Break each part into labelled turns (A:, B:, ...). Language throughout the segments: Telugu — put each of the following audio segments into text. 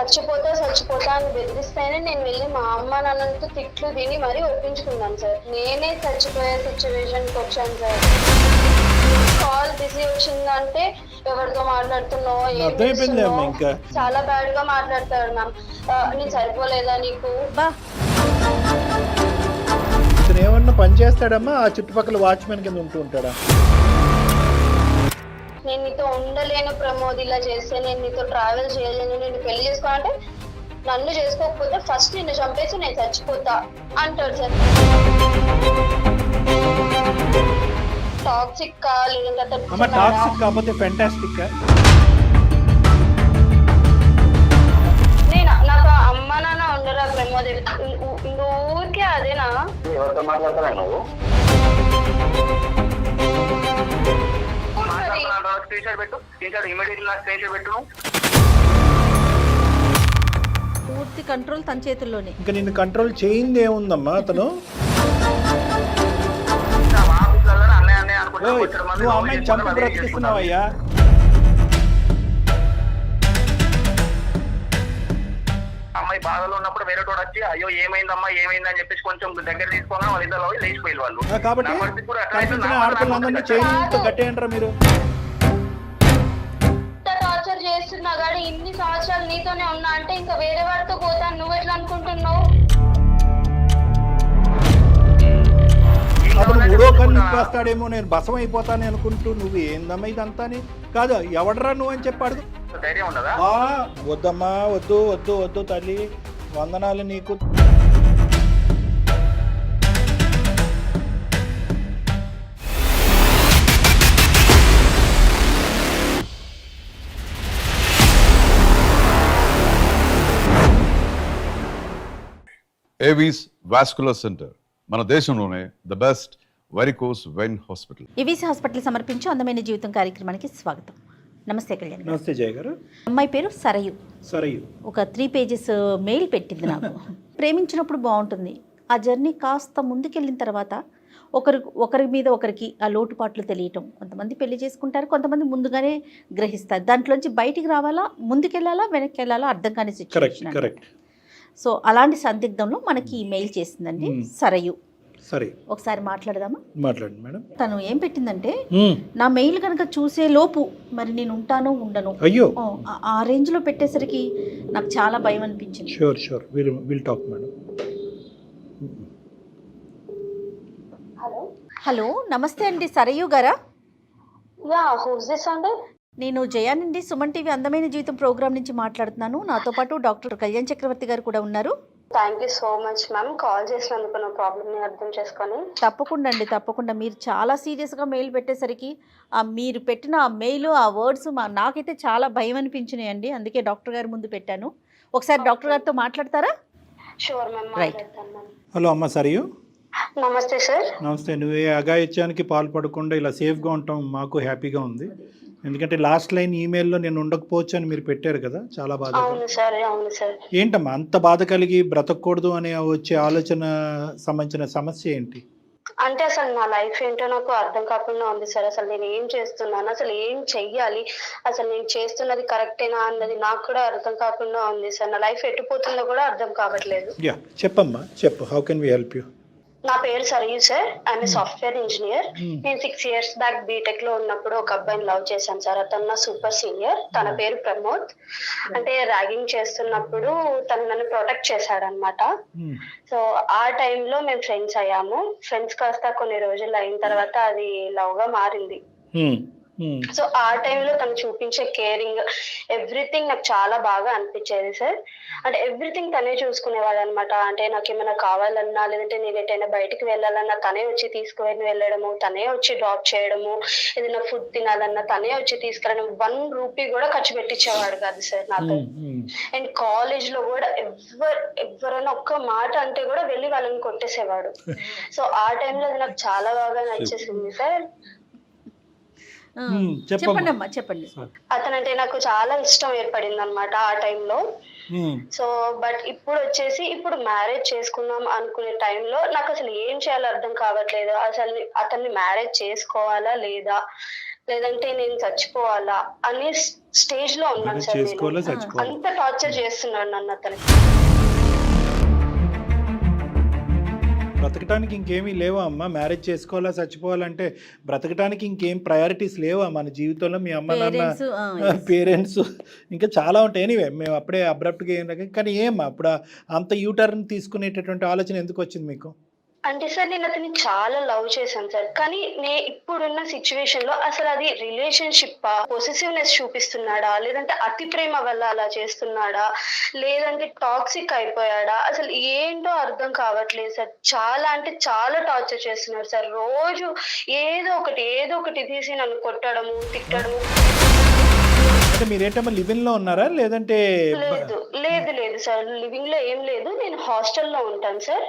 A: చచ్చిపోతా అని బెదిరిస్తేనే నేను వెళ్ళి మా అమ్మ నాన్నలతో తిట్లు తిని మరీ ఒప్పించుకున్నాను సార్. నేనే చచ్చిపోయే సిచ్యువేషన్కి వచ్చాను సార్. కాల్ బిజీ వచ్చిందంటే ఎవరితో మాట్లాడుతున్నావు, ఏం చేస్తున్నావు, చాలా బ్యాడ్ గా మాట్లాడతాడు మ్యామ్. నేను సరిపోలేదా నీకు?
B: ఏమన్నా పని చేస్తాడమ్మా? ఆ చుట్టుపక్కల వాచ్మెన్ కింద ఉంటూ ఉంటాడా?
A: నేను నీతో ఉండలేను ప్రమోద్, ఇలా చేస్తే నేను నీతో ట్రావెల్ చేయలేను, నేను పెళ్లి చేసుకోవాలంటే నన్ను చేసుకోకపోతే ఫస్ట్ నిన్ను చంపేసి నేను చచ్చిపోతా అంటాడు సార్. టాక్సిక్ కా లేదంటే
B: టాక్సిక్ కాకపోతే ఫెంటాస్టిక్.
A: నేను నాకు అమ్మ నాన్న ఉండరా ప్రమోద్? ఊరికే అదేనా?
C: ఎవరితో మాట్లాడతారా నువ్వు?
D: పూర్తి కంట్రోల్ తన చేతుల్లోనే.
B: ఇంకా నిన్ను కంట్రోల్ చేయింది ఏముందమ్మా అతను? నువ్వు అమ్మాయిని చంపి బ్రతికిస్తున్నావయ్యా.
C: అమ్మాయి బాధలో ఉన్నప్పుడు వేరే తోడు వచ్చి అయ్యో ఏమైందమ్మా ఏమైందని చెప్పేసి కొంచెం దగ్గర తీసుకోగా వాళ్ళిద్దరు లేచిపోయి వాళ్ళు.
B: కాబట్టి ఆడపిల్లలందరినీ చేయించుతో కట్టేయంటారా మీరు?
A: టార్చర్ చేస్తున్నా కానీ ఇన్ని సంవత్సరాలు నీతోనే ఉన్నా అంటే ఇంకా వేరే వాడితో పోతాను నువ్వు ఎట్లా అనుకుంటున్నావు?
B: అతను మూడో కన్ను వస్తాడేమో, నేను బసం అయిపోతాను అనుకుంటూ నువ్వు ఏందమ్మా ఇదంతా కాదు, ఎవడరా నువ్వు అని చెప్పాడు. వద్దమ్మా, వద్దు వద్దు వద్దు తల్లి, వందనాలు నీకు.
E: ఏవీస్ వాస్కులర్ సెంటర్ మన దేశంలోనే the best varicose vein hospital.
D: Avis hospital సమర్పించే అందమైన జీవితం కార్యక్రమానికి స్వాగతం. నమస్తే కళ్యాణ్.
B: నమస్తే జయ గారు.
D: అమ్మాయి పేరు సరయు. ఒక 3 పేజెస్ మెయిల్ పెట్టింది నాకు. ప్రేమించినప్పుడు బాగుంటుంది, ఆ జర్నీ కాస్త ముందుకెళ్ళిన తర్వాత ఒకరి మీద ఒకరికి ఆ లోటుపాట్లు తెలియటం. కొంతమంది పెళ్లి చేసుకుంటారు, కొంతమంది ముందుగానే గ్రహిస్తారు. దాంట్లోంచి బయటికి రావాలా, ముందుకెళ్ళాలా, వెనక్కి వెళ్ళాలా అర్థం కాని సిచ్యువేషన్. సో అలాంటి సందిగ్ధంలో మనకి ఈ మెయిల్ చేసిందండి సరయు.
B: సరే,
D: ఒకసారి మాట్లాడదామా?
B: మాట్లాడండి మేడం.
D: తను ఏం పెట్టిందంటే, నా మెయిల్ కనుక చూసే లోపు మరి నేను ఉంటానో ఉండను.
B: అయ్యో,
D: ఆ రేంజ్ లో పెట్టేసరికి నాకు చాలా భయం అనిపించింది.
B: Sure will talk madam.
D: Hello, నమస్తే అండి సరయు గారా?
A: హూస్ దిస్ అండి?
D: నేను జయానండి, సుమన్ టీవీ అందమైన జీవితం ప్రోగ్రామ్ నుంచి మాట్లాడుతున్నాను. నాతో పాటు డాక్టర్ కళ్యాణ్ చక్రవర్తి గారు కూడా ఉన్నారు.
A: Thank you so much ma'am, call చేసినందుకు నా ప్రాబ్లమ్ని అర్థం చేసుకొని.
D: తప్పకుండా అండి, తప్పకుండా. మీరు చాలా సీరియస్గా మెయిల్ పెట్టేసరికి మీరు పెట్టిన ఆ మెయిల్, ఆ వర్డ్స్ నాకైతే చాలా భయం అనిపించినాయి అండి. అందుకే డాక్టర్ గారి ముందు పెట్టాను. ఒకసారి డాక్టర్ గారితో మాట్లాడతారా?
A: షూర్ మ్యామ్, మాట్లాడతాను మ్యామ్.
B: హలో అమ్మ సరియు.
A: నమస్తే సార్.
B: నమస్తే. నువ్వు ఏ అఘాయిత్యానికి పాల్పడకుండా ఇలా సేఫ్గా ఉంటాం మాకు హ్యాపీగా ఉంది. ఎందుకంటే లాస్ట్ లైన్ ఈమెయిల్లో నేను ఉండకపోవచ్చు అని మీరు పెట్టారు కదా, చాలా బాధ.
A: అవును సార్.
B: ఏంటమ్మా అంత బాధ కలిగి బ్రతకూడదు అనే వచ్చే ఆలోచన సంబంధించిన సమస్య ఏంటి?
A: అంటే అసలు నా లైఫ్ ఏంటో నాకు అర్థం కాకుండా ఉంది సార్. అసలు నేను ఏం చేస్తున్నాను, అసలు ఏం చెయ్యాలి, అసలు నేను చేస్తున్నది కరెక్టేనా అన్నది నాకు కూడా అర్థం కాకుండా ఉంది సార్. నా లైఫ్ ఎట్టుపోతుందో కూడా అర్థం కావట్లేదు.
B: చెప్పమ్మా, చెప్పు. How can we help you?
A: నా పేరు Sarayu sir. I'm software engineer. నేను 6 years బ్యాక్ బీటెక్ లో ఉన్నప్పుడు ఒక అబ్బాయిని లవ్ చేశాను సార్. అతను నా సూపర్ సీనియర్. తన పేరు ప్రమోద్. అంటే ర్యాగింగ్ చేస్తున్నప్పుడు తను నన్ను ప్రొటెక్ట్ చేశాడు అనమాట. సో ఆ టైంలో మేము ఫ్రెండ్స్ అయ్యాము. ఫ్రెండ్స్ కాస్త కొన్ని రోజులు అయిన తర్వాత అది లవ్ గా మారింది. సో ఆ టైంలో తను చూపించే కేరింగ్, ఎవ్రీథింగ్ నాకు చాలా బాగా అనిపించేది సార్. అంటే ఎవ్రీథింగ్ తనే చూసుకునేవాడు అనమాట. అంటే నాకు ఏమైనా కావాలన్నా, లేదంటే నేను ఎటైనా బయటకు వెళ్ళాలన్నా తనే వచ్చి తీసుకుని వెళ్ళడము, తనే వచ్చి డ్రాప్ చేయడము, ఏదైనా ఫుడ్ తినాలన్నా తనే వచ్చి తీసుకురావడం. 1 రూపీ కూడా ఖర్చు పెట్టించేవాడు కాదు సార్ నాకు. అండ్ కాలేజ్ లో కూడా ఎవరైనా ఒక్క మాట అంటే కూడా వెళ్ళి వాళ్ళని కొట్టేసేవాడు. సో ఆ టైంలో అది నాకు చాలా బాగా నచ్చేసింది సార్.
D: చెప్పండి.
A: అతనంటే నాకు చాలా ఇష్టం ఏర్పడింది అనమాట ఆ టైంలో. సో బట్ ఇప్పుడు మ్యారేజ్ చేసుకుందాం అనుకునే టైంలో నాకు అసలు ఏం చేయాలో అర్థం కావట్లేదు. అసలు అతన్ని మ్యారేజ్ చేసుకోవాలా లేదా, లేదంటే నేను చచ్చిపోవాలా అనే స్టేజ్ లో ఉన్నాను సార్.
B: చేసుకోవాలా
A: నేను
B: చచ్చిపోవాలి.
A: అంత టార్చర్ చేస్తున్నాడు నన్ను అతను.
B: బ్రతకటానికి ఇంకేమీ లేవా అమ్మ? మ్యారేజ్ చేసుకోవాలా చచ్చిపోవాలంటే బ్రతకటానికి ఇంకేం ప్రయారిటీస్ లేవా మన జీవితంలో? మీ అమ్మ
D: Parents,
B: నాన్న, పేరెంట్స్, ఇంకా చాలా ఉంటాయి. ఎనీవే మేము అప్పుడే అబ్రప్ట్గా ఏం కానీ ఏమ్మా అప్పుడు అంత యూటర్న్ తీసుకునేటటువంటి ఆలోచన ఎందుకు వచ్చింది మీకు?
A: అంటే సార్ నేను అతన్ని చాలా లవ్ చేశాను సార్. కానీ ఇప్పుడున్న సిచ్యువేషన్ లో అసలు అది రిలేషన్షిప్ పొసెసివ్నెస్ చూపిస్తున్నాడా, లేదంటే అతి ప్రేమ వల్ల అలా చేస్తున్నాడా, లేదంటే టాక్సిక్ అయిపోయాడా, అసలు ఏంటో అర్థం కావట్లేదు సార్. చాలా అంటే చాలా టార్చర్ చేస్తున్నాడు సార్. రోజు ఏదో ఒకటి తీసి నన్ను కొట్టడము, తిట్టడము.
B: అంటే మీరేంటమ్మా లివింగ్లో ఉన్నారా లేదంటే?
A: లేదు సార్, లివింగ్ లో ఏం లేదు. నేను హాస్టల్లో ఉంటాను సార్.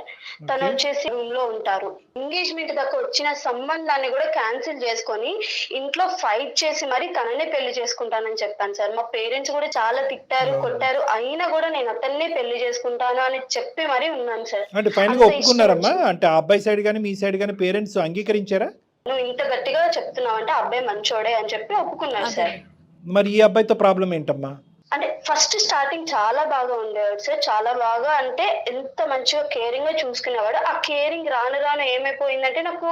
A: తను వచ్చేసి రూమ్ లో ఉంటారు. ఎంగేజ్మెంట్ దాకా వచ్చిన సంబంధాన్ని కూడా క్యాన్సిల్ చేసుకొని ఇంట్లో ఫైట్ చేసి మరి తననే పెళ్లి చేసుకుంటానని చెప్పాను సార్. మా పేరెంట్స్ కూడా చాలా తిట్టారు, కొట్టారు. అయినా కూడా నేను అతన్నే పెళ్లి చేసుకుంటాను అని చెప్పి మరి ఉన్నాను సార్.
B: అంటే ఫైనల్గా ఒప్పుకున్నారమ్మా? అంటే ఆ అబ్బాయి సైడ్ కానీ మీ సైడ్ కానీ పేరెంట్స్ అంగీకరించారా?
A: నువ్వు ఇంత గట్టిగా చెప్తున్నావు అంటే అబ్బాయి మంచోడే అని చెప్పి ఒప్పుకున్నారు సార్.
B: మరి ఈ అబ్బాయితో ప్రాబ్లం ఏంటమ్మా?
A: అంటే ఫస్ట్ స్టార్టింగ్ చాలా బాగా ఉండేవాడు సార్. చాలా బాగా అంటే ఎంత మంచిగా కేరింగ్ గా చూసుకునేవాడు. ఆ కేరింగ్ రాను రాను ఏమైపోయిందంటే నాకు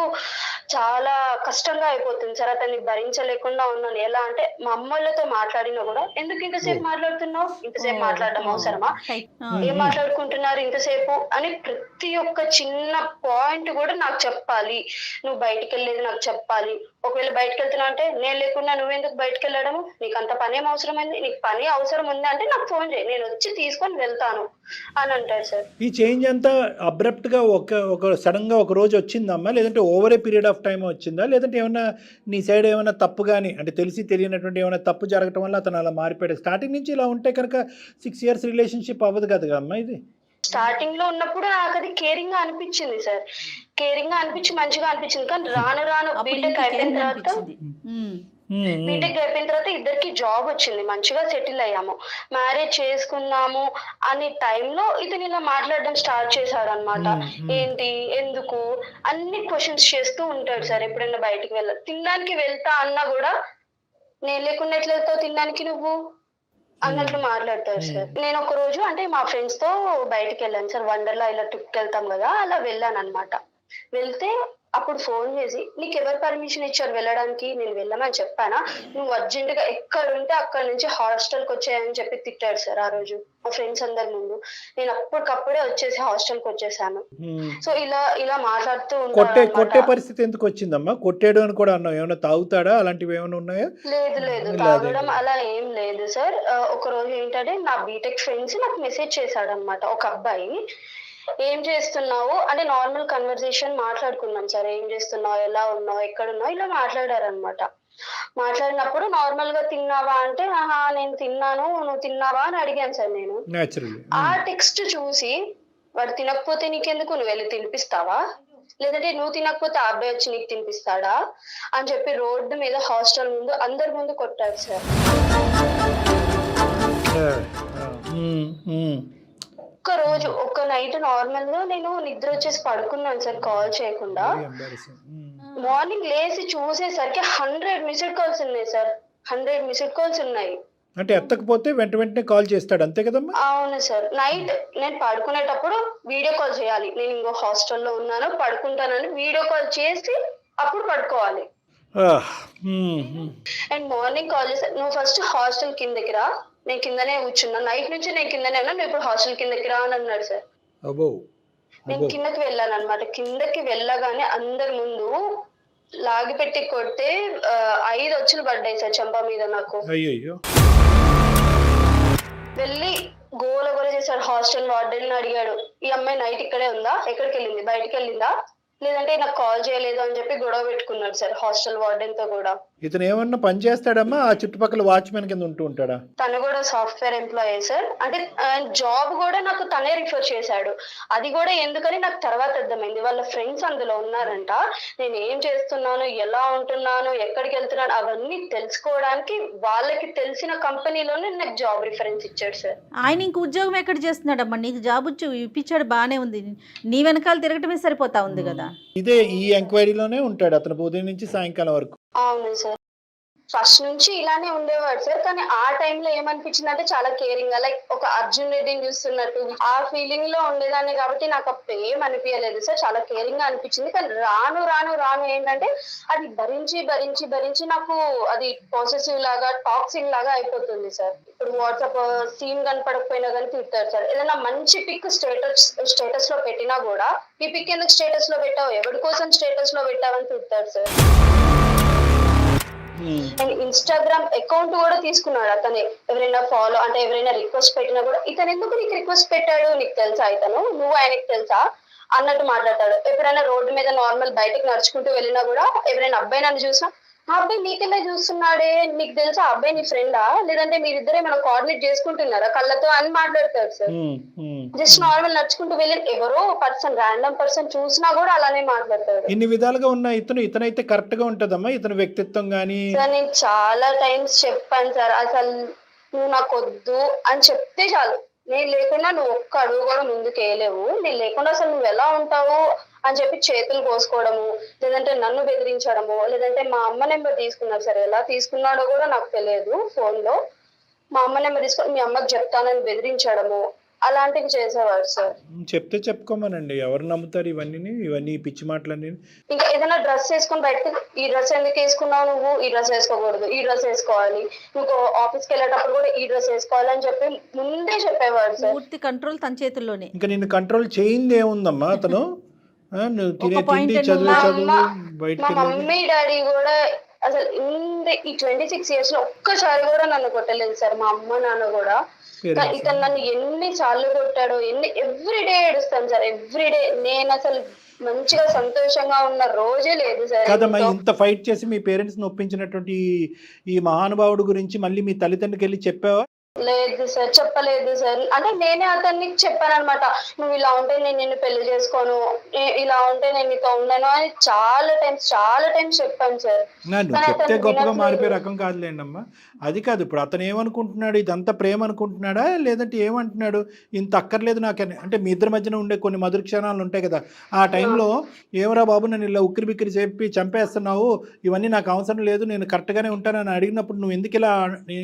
A: చాలా కష్టంగా అయిపోతుంది సార్. అతన్ని భరించలేకుండా ఉన్నాను. ఎలా అంటే మా అమ్మలతో మాట్లాడినా కూడా ఎందుకు ఇంతసేపు మాట్లాడుతున్నావు, ఇంతసేపు మాట్లాడడం అవసరమా, ఏం మాట్లాడుకుంటున్నారు ఇంతసేపు అని ప్రతి ఒక్క చిన్న పాయింట్ కూడా నాకు చెప్పాలి. నువ్వు బయటికి వెళ్ళేది నాకు చెప్పాలి. ఒకవేళ బయటకు వెళ్తున్నా అంటే నేను లేకుండా నువ్వెందుకు బయటకు వెళ్ళడము, నీకు అంత పని ఏం అవసరమైంది, నీకు పని అవసరం ఉంది అంటే నాకు ఫోన్ చేయి, నేను వచ్చి తీసుకొని వెళ్తాను అని అంటాడు సార్.
B: ఈ చేంజ్ అంతా అబ్రప్ట్ గా ఒక సడన్ గా ఒక రోజు వచ్చిందమ్మా, లేదంటే over a period of time వచ్చిందా, లేదంటే ఏమన్నా నీ సైడ్ ఏమైనా తప్పు కానీ అంటే తెలిసి తెలియనటువంటి ఏమైనా తప్పు జరగటం వల్ల అతను అలా మారిపోయాడు? స్టార్టింగ్ నుంచి ఇలా ఉంటే కనుక 6 years రిలేషన్షిప్ అవ్వదు కదా అమ్మా ఇది.
A: స్టార్టింగ్ లో ఉన్నప్పుడు నాకు అది కేరింగ్ గా అనిపించింది సార్. కేరింగ్ గా అనిపించి మంచిగా అనిపించింది. కానీ రాను రాను బీటెక్ అయిపోయిన తర్వాత ఇద్దరికి జాబ్ వచ్చింది, మంచిగా సెటిల్ అయ్యాము, మ్యారేజ్ చేసుకున్నాము అనే టైంలో ఇతను ఇలా మాట్లాడడం స్టార్ట్ చేశాడు అనమాట. ఏంటి, ఎందుకు అన్ని క్వశ్చన్స్ చేస్తూ ఉంటాడు సార్. ఎప్పుడైనా బయటికి తినడానికి వెళ్తా అన్నా కూడా నేను లేకుండా ఎట్లా వెళ్తావు తినడానికి నువ్వు అన్నట్లు మాట్లాడతారు సార్. నేను ఒక రోజు అంటే మా ఫ్రెండ్స్ తో బయటకు వెళ్ళాను సార్. వండర్లా ఇలా ట్రిప్కి వెళ్తాం కదా, అలా వెళ్ళాను అనమాట. వెళ్తే అప్పుడు ఫోన్ చేసి నీకు ఎవరు పర్మిషన్ ఇచ్చారు వెళ్ళడానికి, నేను వెళ్ళమని చెప్పానా, నువ్వు అర్జెంట్ గా ఎక్కడుంటే అక్కడ నుంచి హాస్టల్కి వచ్చాయని చెప్పి తిట్టాడు సార్. ఆ రోజు మా ఫ్రెండ్స్ అందరి ముందు నేను అప్పటికప్పుడే వచ్చేసి హాస్టల్కి వచ్చేసాను. సో ఇలా మాట్లాడుతూ
B: కొట్టే పరిస్థితి ఎందుకు వచ్చిందమ్మా? కొట్టాడు అని కూడా అన్నావు, ఏమైనా తాగుతాడా అలాంటివి ఏమైనా ఉన్నాయా?
A: లేదు తాగడం అలా ఏం లేదు సార్. ఒక రోజు ఏంటంటే నా బీటెక్ ఫ్రెండ్స్ నాకు మెసేజ్ చేశాడు అనమాట. ఒక అబ్బాయి ఏం చేస్తున్నావు అంటే నార్మల్ కన్వర్సేషన్ మాట్లాడుకున్నాం సార్. ఏం చేస్తున్నావు, ఎలా ఉన్నావు, ఎక్కడున్నావు, ఇలా మాట్లాడారనమాట. మాట్లాడినప్పుడు నార్మల్ గా తిన్నావా అంటే ఆహా నేను తిన్నాను, నువ్వు తిన్నావా అని అడిగాను సార్ నేను. ఆ టెక్స్ట్ చూసి వాడు తినకపోతే నీకెందుకు, నువ్వు వెళ్ళి తినిపిస్తావా, లేదంటే నువ్వు తినకపోతే ఆ అబ్బాయి వచ్చి నీకు తినిపిస్తాడా అని చెప్పి రోడ్డు మీద హాస్టల్ ముందు అందరి ముందు కొట్టాడు సార్. ఒక్క రోజు ఒక నైట్ నార్మల్ గా నేను నిద్ర వచ్చేసి పడుకున్నాను సార్ కాల్ చేయకుండా. మార్నింగ్ లేచి చూసేసరికి 100 మిస్డ్ కాల్స్ ఉన్నాయి సార్. 100 మిస్డ్ కాల్స్ ఉన్నాయి.
B: అంటే ఎత్తకపోతే వెంటనే కాల్ చేస్తాడు అంతే కదమ్మా?
A: అవును సార్. నైట్ నేను పడుకునేటప్పుడు వీడియో కాల్ చేయాలి. నేను ఇంకో హాస్టల్లో ఉన్నాను పడుకుంటానని వీడియో కాల్ చేసి అప్పుడు పడుకోవాలి. అండ్ మార్నింగ్ కాల్ చేసి నువ్వు ఫస్ట్ హాస్టల్ కిందకి రా, నేను కిందనే కూర్చున్నా, నైట్ నుంచి నేను కిందనే ఉన్నా, నువ్వు ఇప్పుడు హాస్టల్ కిందకి రా అని అన్నాడు సార్. నేను కిందకి వెళ్ళాను అనమాట. కిందకి వెళ్ళగానే అందరి ముందు లాగి పెట్టి కొడితే 5 వచ్చులు పడ్డాయి సార్ చెంప మీద నాకు. వెళ్ళి గోల చేశాడు. హాస్టల్ వార్డెన్ అడిగాడు, ఈ అమ్మాయి నైట్ ఇక్కడే ఉందా, ఎక్కడికి వెళ్ళింది, బయటికి వెళ్ళిందా, లేదంటే నాకు కాల్ చేయలేదు అని చెప్పి గొడవ పెట్టుకున్నాడు సార్ హాస్టల్ వార్డెన్ తో కూడా.
B: ఇతను ఏమన్నా పని చేస్తాడమ్మా? ఆ చుట్టుపక్కల వాచ్మెన్ కింద ఉంటూ ఉంటాడా?
A: తను కూడా సాఫ్ట్వేర్ ఎంప్లాయీ సార్. అంటే జాబ్ కూడా నాకు తనే రిఫర్ చేశాడు. అది కూడా ఎందుకని నాకు తర్వాత అర్థమైంది. వాళ్ళ ఫ్రెండ్స్ అందులో ఉన్నారంట. నేను ఏం చేస్తున్నాను, ఎలా ఉంటున్నాను, ఎక్కడికి వెళ్తున్నాను అవన్నీ తెలుసుకోవడానికి వాళ్ళకి తెలిసిన కంపెనీలోనే నాకు జాబ్ రిఫరెన్స్ ఇచ్చాడు సార్.
D: ఆయన ఇంక ఉద్యోగం ఎక్కడ చేస్తున్నాడమ్మా? నీకు జాబ్ ఇప్పించాడు బానే ఉంది, నీ వెనకాల తిరగటమే సరిపోతా ఉంది కదా.
B: ఇదే ఈ ఎంక్వైరీలోనే ఉంటాడు అతను ఉదయం నుంచి సాయంకాలం వరకు.
A: అవును సార్. ఫస్ట్ నుంచి ఇలానే ఉండేవాడు సార్. కానీ ఆ టైంలో ఏమనిపించింది అంటే చాలా కేరింగ్ గా, లైక్ ఒక అర్జున్ రెడ్డిని చూస్తున్నట్టు ఆ ఫీలింగ్ లో ఉండేదాన్ని కాబట్టి నాకు అప్పుడు ఏం అనిపించలేదు సార్. చాలా కేరింగ్ గా అనిపించింది. కానీ రాను రాను రాను ఏంటంటే అది భరించి భరించి భరించి నాకు అది పాసెసివ్ లాగా, టాక్సిక్ లాగా అయిపోతుంది సార్. ఇప్పుడు వాట్సాప్ సీన్ కనపడకపోయినా కానీ తిడతారు సార్. ఏదైనా మంచి పిక్ స్టేటస్ లో పెట్టినా కూడా ఈ పిక్ ఎందుకు స్టేటస్ లో పెట్టావు, ఎవరి కోసం స్టేటస్ లో పెట్టావని తిడతారు సార్. అండ్ ఇన్స్టాగ్రామ్ అకౌంట్ కూడా తీసుకున్నాడు అతనే. ఎవరైనా ఫాలో అంటే ఎవరైనా రిక్వెస్ట్ పెట్టినా కూడా ఇతను ఎందుకు నీకు రిక్వెస్ట్ పెట్టాడు, నీకు తెలుసా, ఇతను నువ్వు ఆయనకి తెలుసా అన్నట్టు మాట్లాడతాడు. ఎప్పుడైనా రోడ్డు మీద నార్మల్ బయటకు నడుచుకుంటూ వెళ్ళినా కూడా ఎవరైనా అబ్బాయి నన్ను చూసినా, ఆ అబ్బాయి నీకెలా చూస్తున్నాడే, నీకు తెలుసా అబ్బాయి నీ ఫ్రెండా, లేదంటే మీరిద్దరే మనం కోఆర్డినేట్ చేసుకుంటున్నారా కళ్ళతో అని మాట్లాడతాడు సార్. జస్ట్ నార్మల్ నడుచుకుంటూ వెళ్ళి ఎవరో పర్సన్, ర్యాండమ్ పర్సన్ చూసినా కూడా అలానే మాట్లాడతాడు.
B: ఇన్ని విధాలుగా ఉన్న ఇతనైతే కరెక్ట్ గా ఉంటదమ్మా, ఇతని వ్యక్తిత్వం గానీ?
A: సార్ నేను చాలా టైమ్స్ చెప్పాను సార్, అసలు నువ్వు నాకు వద్దు అని చెప్తే చాలు, నేను లేకుండా నువ్వు ఒక్క అడుగు కూడా ముందుకు వేయలేవు, నేను లేకుండా అసలు నువ్వు ఎలా ఉంటావు అని చెప్పి చేతులు కోసుకోవడము, లేదంటే నన్ను బెదిరించడము, లేదంటే మా అమ్మ నెంబర్ తీసుకున్నారు సార్. ఎలా తీసుకున్నాడో కూడా నాకు తెలియదు. ఫోన్ లో మా అమ్మ నెంబర్ తీసుకొని మీ అమ్మకి చెప్తానని బెదిరించడము, అలాంటివి చేసేవాడు సార్.
B: చెప్తే చెప్పుకోమనండి, ఎవరు నమ్ముతారు ఇవన్నీ పిచ్చి మాటలన్నీ.
A: ఇంకా ఏదైనా డ్రెస్ వేసుకొని బయటకు, ఈ డ్రెస్ ఎందుకు వేసుకున్నావు నువ్వు, ఈ డ్రెస్ వేసుకోకూడదు, ఈ డ్రెస్ వేసుకోవాలి, నువ్వు ఆఫీస్కి వెళ్ళేటప్పుడు కూడా ఈ డ్రెస్ వేసుకోవాలి అని చెప్పి ముందే చెప్పేవాడు సార్.
D: పూర్తి కంట్రోల్ తన చేతుల్లోనే.
B: ఇంకా నిన్ను కంట్రోల్ చేయింది ఏముందమ్మా అతను? నువ్వు తినే తిండి, చదువు
A: మా మమ్మీ డాడీ కూడా అసలు ఈ 26 years లో ఒక్కసారి కూడా నన్ను కొట్టలేదు సార్. మా అమ్మ నాన్న కూడా. ఇతను నన్ను ఎన్ని సార్లు కొట్టాడో, ఎవ్రీడే ఏడుస్తాను సార్, ఎవ్రీడే. నేను అసలు మంచిగా సంతోషంగా ఉన్న రోజే లేదు సార్.
B: కదమ్మా, ఇంత ఫైట్ చేసి మీ పేరెంట్స్ ని ఒప్పించినటువంటి ఈ మహానుభావుడు గురించి మళ్ళీ మీ తల్లిదండ్రులకి వెళ్ళి చెప్పావా?
A: లేదు సార్, చెప్పలేదు సార్. అంటే నేనే అతనికి చెప్పాను అనమాట, నువ్వు ఇలా ఉంటే నేను నిన్ను పెళ్లి చేసుకోను, ఇలా ఉంటే నేను నీతో ఉండను అని చాలా టైమ్స్ చెప్పాను సార్.
B: నువ్వు చెప్తే గొప్పగా మారిపోయే రకం కాదులేండి అమ్మా. అది కాదు, ఇప్పుడు అతను ఏమనుకుంటున్నాడు, ఇదంతా ప్రేమ అనుకుంటున్నాడా, లేదంటే ఏమంటున్నాడు, ఇంత అక్కర్లేదు నాకని? అంటే మీ ఇద్దరి మధ్యన ఉండే కొన్ని మధుర క్షణాలు ఉంటాయి కదా, ఆ టైంలో ఏమరా బాబు నన్ను ఇలా ఉక్కిరి బిక్కిరి చెప్పి చంపేస్తున్నావు, ఇవన్నీ నాకు అవసరం లేదు, నేను కరెక్ట్గానే ఉంటానని అడిగినప్పుడు నువ్వు ఎందుకు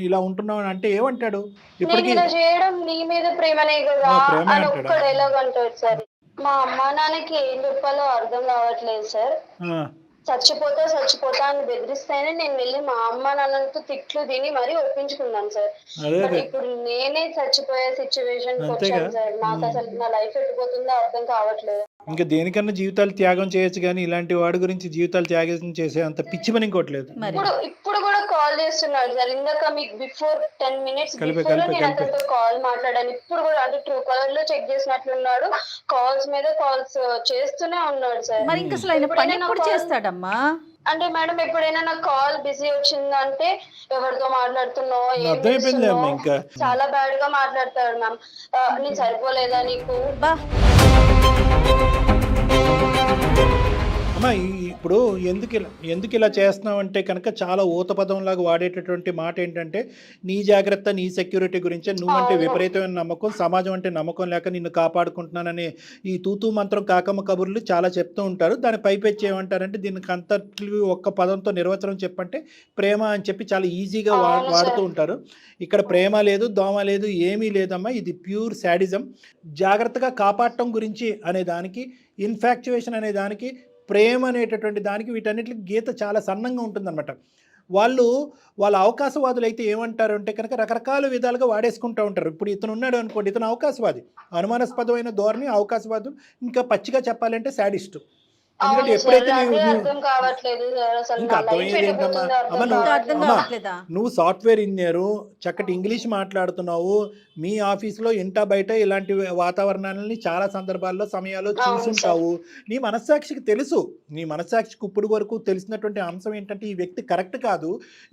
B: ఇలా ఉంటున్నావు అని అంటే ఏమంటాడు?
A: ఇలా చేయడం నీ మీద ప్రేమనే కదా అని ఒక్క డైలాగ్ అంటాడు సార్. మా అమ్మా నాన్నకి ఏం చెప్పాలో అర్థం కావట్లేదు సార్. చచ్చిపోతా అని బెదిరిస్తేనే నేను వెళ్ళి మా అమ్మ నాన్నలతో తిట్లు తిని మరీ ఒప్పించుకున్నాను సార్. ఇప్పుడు నేనే చచ్చిపోయే సిచ్యువేషన్ వచ్చాను సార్. నాకు అసలు నా లైఫ్ ఎట్టుపోతుందో అర్థం కావట్లేదు.
B: ఇంకా దేనికన్నా జీవితాలు త్యాగం చేయొచ్చు, కానీ ఇలాంటి వాడి గురించి జీవితాలు త్యాగం చేసే అంత పిచ్చి పని ఇంకోట్లేదు.
A: ఇప్పుడు కూడా కాల్ చేస్తున్నాడు సార్. ఇందాక మీకు బిఫోర్ 10 minutes నేను అతనితో కాల్ మాట్లాడాను. ఇప్పుడు కూడా అంటే ట్రూ కాలర్ లో చెక్ చేసినట్లున్నాడు, కాల్స్ మీద కాల్స్ చేస్తూనే ఉన్నాడు సార్.
D: మరి ఇంకా అసలు ఆయన పని ఎప్పుడు చేస్తాడమ్మా?
A: అంటే మేడం ఎప్పుడైనా నాకు కాల్ బిజీ వచ్చిందంటే ఎవరితో మాట్లాడుతున్నావు,
B: ఇంకా
A: చాలా బ్యాడ్ గా మాట్లాడతాడు మ్యామ్. నేను సరిపోలేదా నీకు?
B: అమ్మా ఇప్పుడు ఎందుకు ఇలా చేస్తున్నావు అంటే కనుక చాలా ఊతపదంలాగా వాడేటటువంటి మాట ఏంటంటే, నీ జాగ్రత్త, నీ సెక్యూరిటీ గురించి. నువ్వంటే విపరీతమైన నమ్మకం, సమాజం అంటే నమ్మకం లేక నిన్ను కాపాడుకుంటున్నానని ఈ తూతూ మంత్రం కాకమ్మ కబుర్లు చాలా చెప్తూ ఉంటారు. దాని పైపెచ్చి ఏమంటారంటే, దీనికి అంతట్లు ఒక్క పదంతో నిర్వచనం చెప్పంటే ప్రేమ అని చెప్పి చాలా ఈజీగా వాడుతూ ఉంటారు. ఇక్కడ ప్రేమ లేదు, దోమ లేదు, ఏమీ లేదమ్మా. ఇది ప్యూర్ శాడిజం. జాగ్రత్తగా కాపాడటం గురించి అనే దానికి, ఇన్ఫాక్చువేషన్ అనే దానికి, ప్రేమ అనేటటువంటి దానికి, వీటన్నిటికి గీత చాలా సన్నంగా ఉంటుందన్నమాట. వాళ్ళ అవకాశవాదులు అయితే ఏమంటారు అంటే కనుక రకరకాల విధాలుగా వాడేసుకుంటూ ఉంటారు. ఇప్పుడు ఇతను ఉన్నాడు అనుకోండి, ఇతను అవకాశవాది, అనుమానాస్పదమైన ధోరణి, అవకాశవాదు, ఇంకా పచ్చిగా చెప్పాలంటే శాడిస్టు. ఎందుకంటే ఎప్పుడైతే నువ్వు సాఫ్ట్వేర్ ఇంజనీరు, చక్కటి ఇంగ్లీష్ మాట్లాడుతున్నావు, మీ ఆఫీస్లో ఇంటా బయట ఇలాంటి వాతావరణాలని చాలా సందర్భాల్లో సమయాల్లో చూసుంటావు. నీ మనస్సాక్షికి తెలుసు, నీ మనస్సాక్షికి ఇప్పుడు వరకు తెలిసినటువంటి అంశం ఏంటంటే ఈ వ్యక్తి కరెక్ట్ కాదు,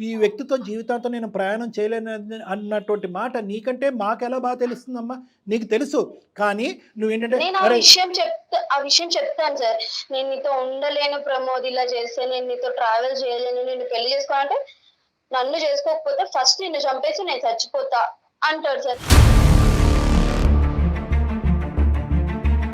B: ఈ వ్యక్తితో జీవితాంతం నేను ప్రయాణం చేయలేను అన్నటువంటి మాట నీకంటే మాకెలా బాగా తెలుస్తుందమ్మా? నీకు తెలుసు, కానీ నువ్వేంటంటే
A: ఆ విషయం చెప్తాను సార్. నేను నీతో ఉండలేను ప్రమోద్, ఇలా చేస్తే నేను నీతో ట్రావెల్ చేయలేను, నేను పెళ్లి చేసుకోవాలంటే నన్ను చేసుకోకపోతే ఫస్ట్ నిన్ను చంపేసి నేను చచ్చిపోతా అంటాడు సార్.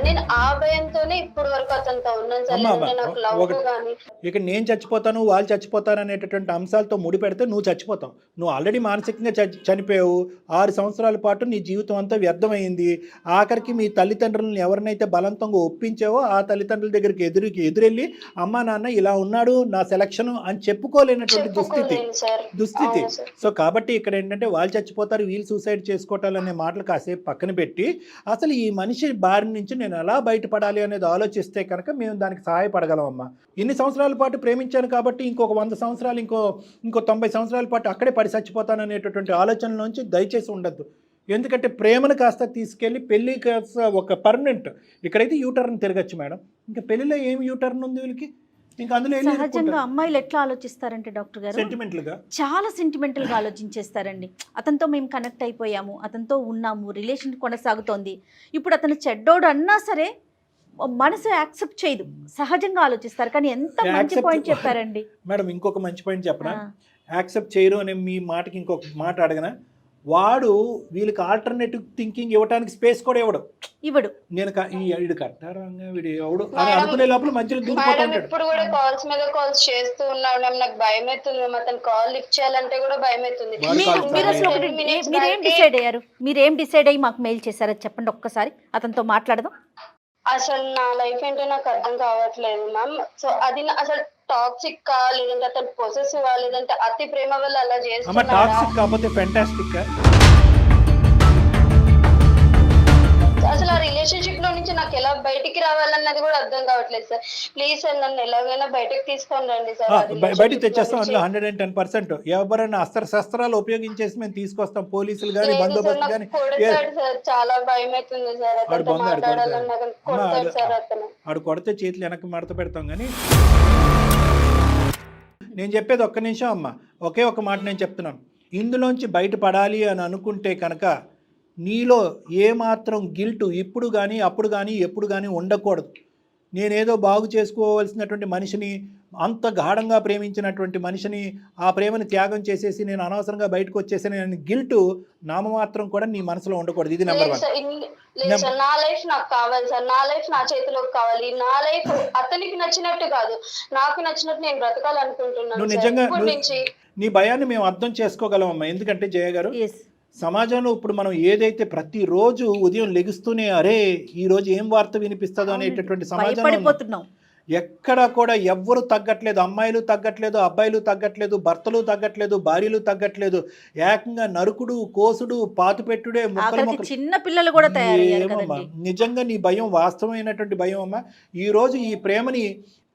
A: నేను ఆ భయంతోనే ఇప్పుడు వరకు అతనితో ఉన్నాను సార్.
B: అమ్మా,
A: లేదంటే నాకు లవ్
B: ఒకటి
A: కానీ
B: ఇక నేను చచ్చిపోతాను వాళ్ళు చచ్చిపోతాను అనేటటువంటి అంశాలతో ముడిపెడితే నువ్వు చచ్చిపోతావు. నువ్వు ఆల్రెడీ మానసికంగా చనిపోయావు. 6 సంవత్సరాల పాటు నీ జీవితం అంతా వ్యర్థమైంది. ఆఖరికి మీ తల్లిదండ్రులను ఎవరినైతే బలవంతంగా ఒప్పించావో ఆ తల్లిదండ్రుల దగ్గరికి ఎదురెళ్ళి అమ్మా నాన్న ఇలా ఉన్నాడు నా సెలక్షన్ అని చెప్పుకోలేనటువంటి దుస్థితి. సో కాబట్టి ఇక్కడ ఏంటంటే వాళ్ళు చచ్చిపోతారు వీళ్ళు సూసైడ్ చేసుకోవటాలనే మాటలు కాసేపు పక్కన పెట్టి అసలు ఈ మనిషి బారి నుంచి నేను ఎలా బయటపడాలి అనేది ఆలోచిస్తే కనుక మేము దానికి సహాయపడగలం అమ్మా. ఇన్ని సంవత్సరాల పాటు ప్రేమించాను కాబట్టి ఇంకొక 100 సంవత్సరాలు ఇంకో 90 సంవత్సరాల పాటు అక్కడే పడి చచ్చిపోతాను అనేటటువంటి ఆలోచనలోంచి దయచేసి ఉండద్దు. ఎందుకంటే ప్రేమను కాస్త తీసుకెళ్ళి పెళ్ళి కాస్త ఒక పర్మనెంట్. ఇక్కడైతే యూటర్న్ తిరగచ్చు మేడం, ఇంకా పెళ్లిలో ఏం యూటర్న్ ఉంది వీళ్ళకి? ఇంకా అందులో
D: సహజంగా అమ్మాయిలు ఎట్లా ఆలోచిస్తారంటే డాక్టర్ గారు
B: సెంటిమెంటల్గా
D: చాలా సెంటిమెంటల్గా ఆలోచించేస్తారండి. అతనితో మేము కనెక్ట్ అయిపోయాము, అతనితో ఉన్నాము, రిలేషన్ కొనసాగుతోంది, ఇప్పుడు అతను చెడ్డోడు అన్నా సరే మనసు యాక్సెప్ట్ చేయదు, సహజంగా ఆలోచిస్తారు. కానీ ఎంత మంచి పాయింట్ చెప్పారండి
B: మేడం. ఇంకొక మంచి పాయింట్ చెప్పనా, యాక్సెప్ట్ చేయరు అనే మీ మాటకి ఇంకొక మాట అడగనా, వాడు వీళ్ళకి ఆల్టర్నేటివ్ థింకింగ్ ఇవ్వడానికి స్పేస్ కూడా ఇవ్వడు. నేను వీడు కట్టారంగా వీడు ఎవడు అని అనుకునే లోపల మధ్యలో దూరిపోతుంటాడు.
A: ఇప్పుడు కూడా కాల్స్ మీద కాల్స్ చేస్తూ ఉన్నాడు. నాకు భయం అవుతుంది. అతను కాల్ లిఫ్ట్ చేయాలంటే కూడా భయం అవుతుంది.
D: మీరేం డిసైడ్ అయ్యి మాకు మెయిల్ చేశారో చెప్పండి ఒక్కసారి, అతనితో మాట్లాడదాం.
A: అసలు నా లైఫ్ ఏంటో నాకు అర్థం కావట్లేదు మ్యామ్. సో అది అసలు టాక్సిక్ కా లేదంటే అతను పొసెసివ్ లేదంటే అతి ప్రేమ వల్ల అలా చేస్తున్నాడా?
B: టాక్సిక్ కాకపోతే ఫెంటాస్టిక్.
A: అసలు ఆ రిలేషన్షిప్ లో నుంచి నాకు ఎలా బయటికి రావాలన్నది కూడా అర్థం కావట్లేదు సార్. ప్లీజ్ సార్ నన్ను ఎలాగైనా బయటకు తీసుకొని రండి సార్.
B: బయటికి తెచ్చేస్తాం అందులో 110%. ఎవరైనా అస్త్రశస్త్రాలు ఉపయోగించేసి మేము తీసుకొస్తాం, పోలీసులు కానీ బందోబస్తు కానీ.
A: సార్ చాలా భయం అవుతుంది సార్. అతను మాట్లాడాలన్నా కొడతాడు సార్. అతను
B: ఆడు కొడితే చేతులు వెనక్కి మడత పెడతాం. కానీ నేను చెప్పేది ఒక్క నిమిషం అమ్మ, ఒకే ఒక మాట నేను చెప్తున్నాను. ఇందులోంచి బయటపడాలి అని అనుకుంటే కనుక నీలో ఏమాత్రం గిల్టు ఇప్పుడు కానీ అప్పుడు కానీ ఎప్పుడు కానీ ఉండకూడదు. నేనేదో బాగు చేసుకోవాల్సినటువంటి మనిషిని, అంత గాఢంగా ప్రేమించినటువంటి మనిషిని, ఆ ప్రేమను త్యాగం చేసేసి నేను అనవసరంగా బయటకు వచ్చేసాను గిల్టు నామమాత్రం కూడా నీ మనసులో ఉండకూడదు. ఇది నెంబర్ 1.
A: నా లైఫ్ నాకు కావాలి సార్. నా లైఫ్ నా చేతిలోకి కావాలి. నా లైఫ్ అతనికి నచ్చినట్టు కాదు, నాకు నచ్చినట్టు నేను బ్రతకాలనుకుంటున్నాను.
B: నువ్వు నిజంగా నీ భయాన్ని మేము అర్థం చేసుకోగలం అమ్మా. ఎందుకంటే జయ గారు, సమాజంలో ఇప్పుడు మనం ఏదైతే ప్రతిరోజు ఉదయం లెగుస్తూనే అరే ఈ రోజు ఏం వార్త వినిపిస్తుందో అనేటటువంటి సమాజంలో ఎక్కడ కూడా ఎవ్వరు తగ్గట్లేదు. అమ్మాయిలు తగ్గట్లేదు, అబ్బాయిలు తగ్గట్లేదు, భర్తలు తగ్గట్లేదు, భార్యలు తగ్గట్లేదు. ఏకంగా నరుకుడు, కోసుడు, పాతుపెట్టుడే,
D: చిన్న పిల్లలు కూడా తయారయ్యారు.
B: నిజంగా నీ భయం వాస్తవమైనటువంటి భయం అమ్మా. ఈ రోజు ఈ ప్రేమని